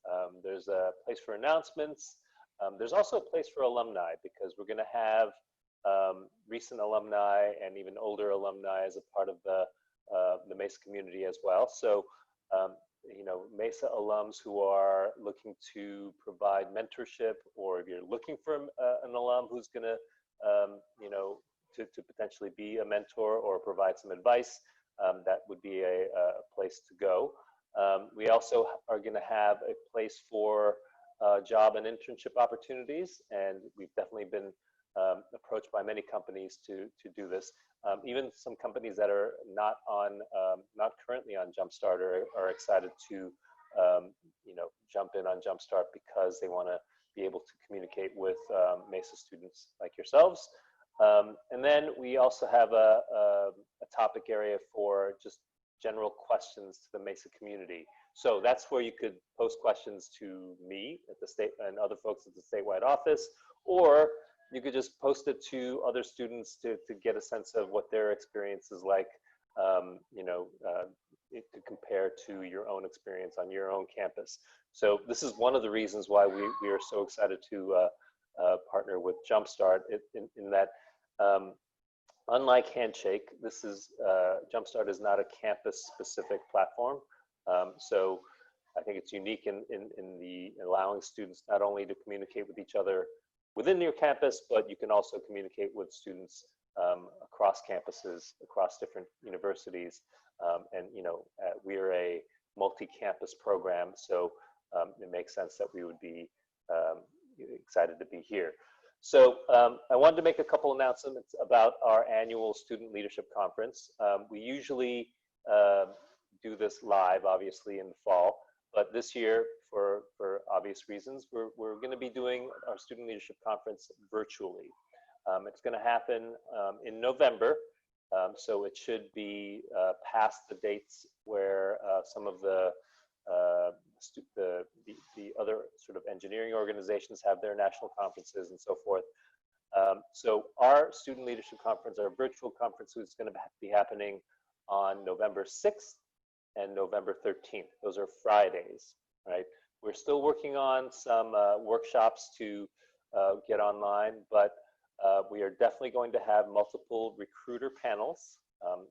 There's a place for announcements. There's also a place for alumni, because we're going to have recent alumni and even older alumni as a part of the MESA community as well. So, MESA alums who are looking to provide mentorship, or if you're looking for an alum who's going to, to potentially be a mentor or provide some advice, that would be a place to go. We also are going to have a place for job and internship opportunities, and we've definitely been approached by many companies to do this. Even some companies that are not currently on Jumpstart are excited to jump in on Jumpstart because they want to be able to communicate with MESA students like yourselves. And then we also have a topic area for just general questions to the MESA community. So that's where you could post questions to me at the state and other folks at the statewide office, or you could just post it to other students to get a sense of what their experience is like, to compare to your own experience on your own campus. So this is one of the reasons why we are so excited to partner with Jumpstart in that, unlike Handshake, this is Jumpstart is not a campus-specific platform. So I think it's unique in the allowing students not only to communicate with each other within your campus, but you can also communicate with students across campuses, across different universities. And we are a multi-campus program, so it makes sense that we would be excited to be here. So I wanted to make a couple announcements about our annual Student Leadership Conference. We usually do this live, obviously, in the fall, but this year, for obvious reasons, we're going to be doing our Student Leadership Conference virtually. It's going to happen in November, so it should be past the dates where some of the other sort of engineering organizations have their national conferences and so forth. So our Student Leadership Conference, our virtual conference, is going to be happening on November 6th and November 13th. Those are Fridays, right? We're still working on some workshops to get online, but we are definitely going to have multiple recruiter panels,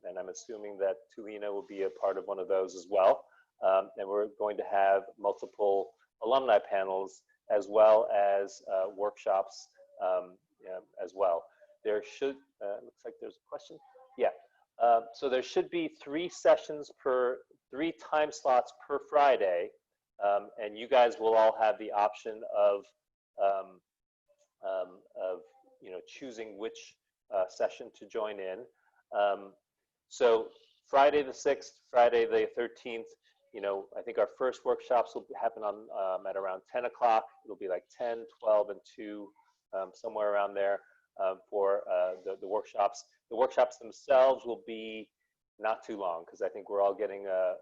and I'm assuming that Tuhina will be a part of one of those as well. And we're going to have multiple alumni panels as well as workshops as well. There should, looks like there's a question. Yeah, so there should be 3 time slots per Friday, and you guys will all have the option of choosing which session to join in. So Friday the 6th, Friday the 13th, I think our first workshops will happen on at around 10 o'clock. It'll be like 10, 12, and 2, somewhere around there for the workshops. The workshops themselves will be not too long because I think we're all getting a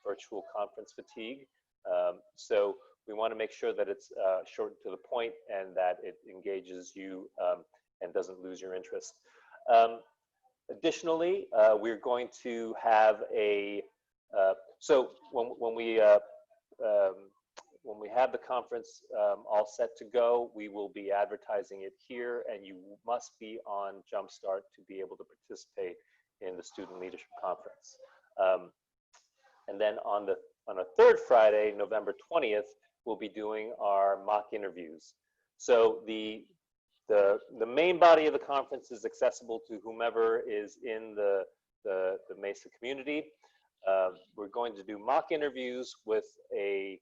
virtual conference fatigue. So we want to make sure that it's short to the point and that it engages you and doesn't lose your interest. Additionally, we're going to have a so when we have the conference all set to go, we will be advertising it here, and you must be on Jumpstart to be able to participate in the Student Leadership Conference. And then on a third Friday, November 20th, we'll be doing our mock interviews. So the main body of the conference is accessible to whomever is in the MESA community. We're going to do mock interviews with a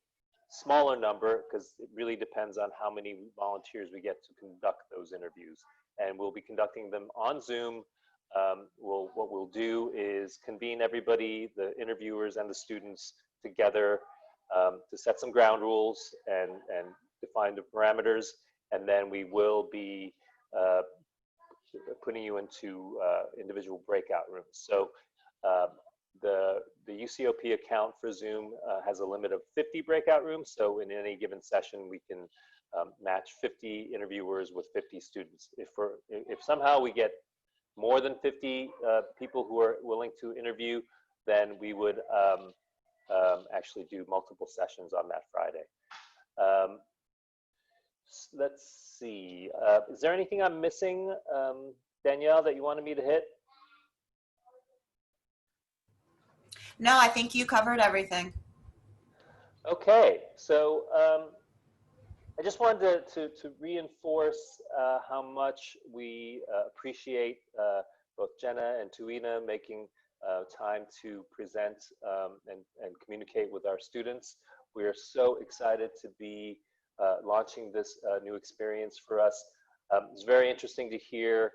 smaller number because it really depends on how many volunteers we get to conduct those interviews. And we'll be conducting them on Zoom. What we'll do is convene everybody, the interviewers and the students together to set some ground rules and define the parameters. And then we will be putting you into individual breakout rooms. So the UCOP account for Zoom has a limit of 50 breakout rooms. So in any given session, we can match 50 interviewers with 50 students. If somehow we get more than 50 people who are willing to interview, then we would actually do multiple sessions on that Friday. Let's see. Is there anything I'm missing, Danielle, that you wanted me to hit? No, I think you covered everything. Okay, so I just wanted to reinforce how much we appreciate both Jenna and Tuina making time to present and communicate with our students. We are so excited to be launching this new experience for us. It's very interesting to hear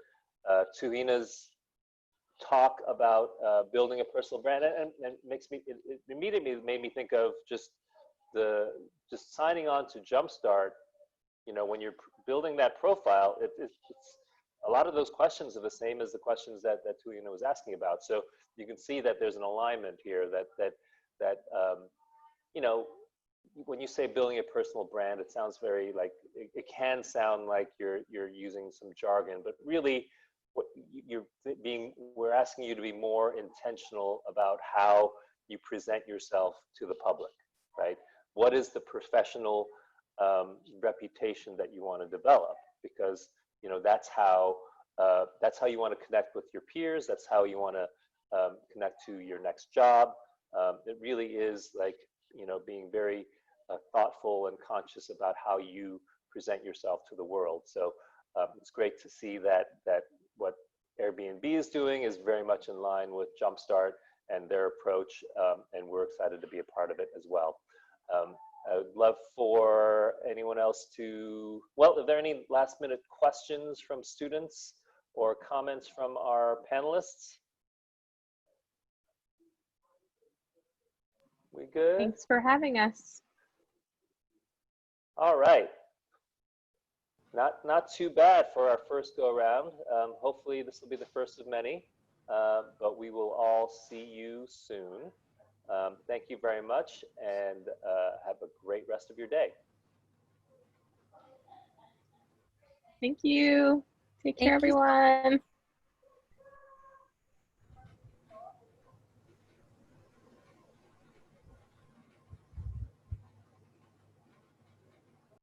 Tuhina's talk about building a personal brand, and makes me, it immediately made me think of just signing on to Jumpstart. You know, when you're building that profile, it's a lot of those questions are the same as the questions that Tuhina was asking about. So you can see that there's an alignment here that you know, when you say building a personal brand, it sounds very like, it can sound like you're using some jargon, but really what we're asking you to be more intentional about how you present yourself to the public, right? What is the professional reputation that you want to develop? Because, you know, that's how you want to connect with your peers. That's how you want to connect to your next job. It really is like, you know, being very thoughtful and conscious about how you present yourself to the world. So it's great to see that what Airbnb is doing is very much in line with Jumpstart and their approach, and we're excited to be a part of it as well. I would love for anyone else to, well, are there any last minute questions from students or comments from our panelists? We good? Thanks for having us. All right. Not too bad for our first go around. Hopefully this will be the first of many, but we will all see you soon. Thank you very much, and have a great rest of your day. Thank you. Take care, Thank you so much. everyone.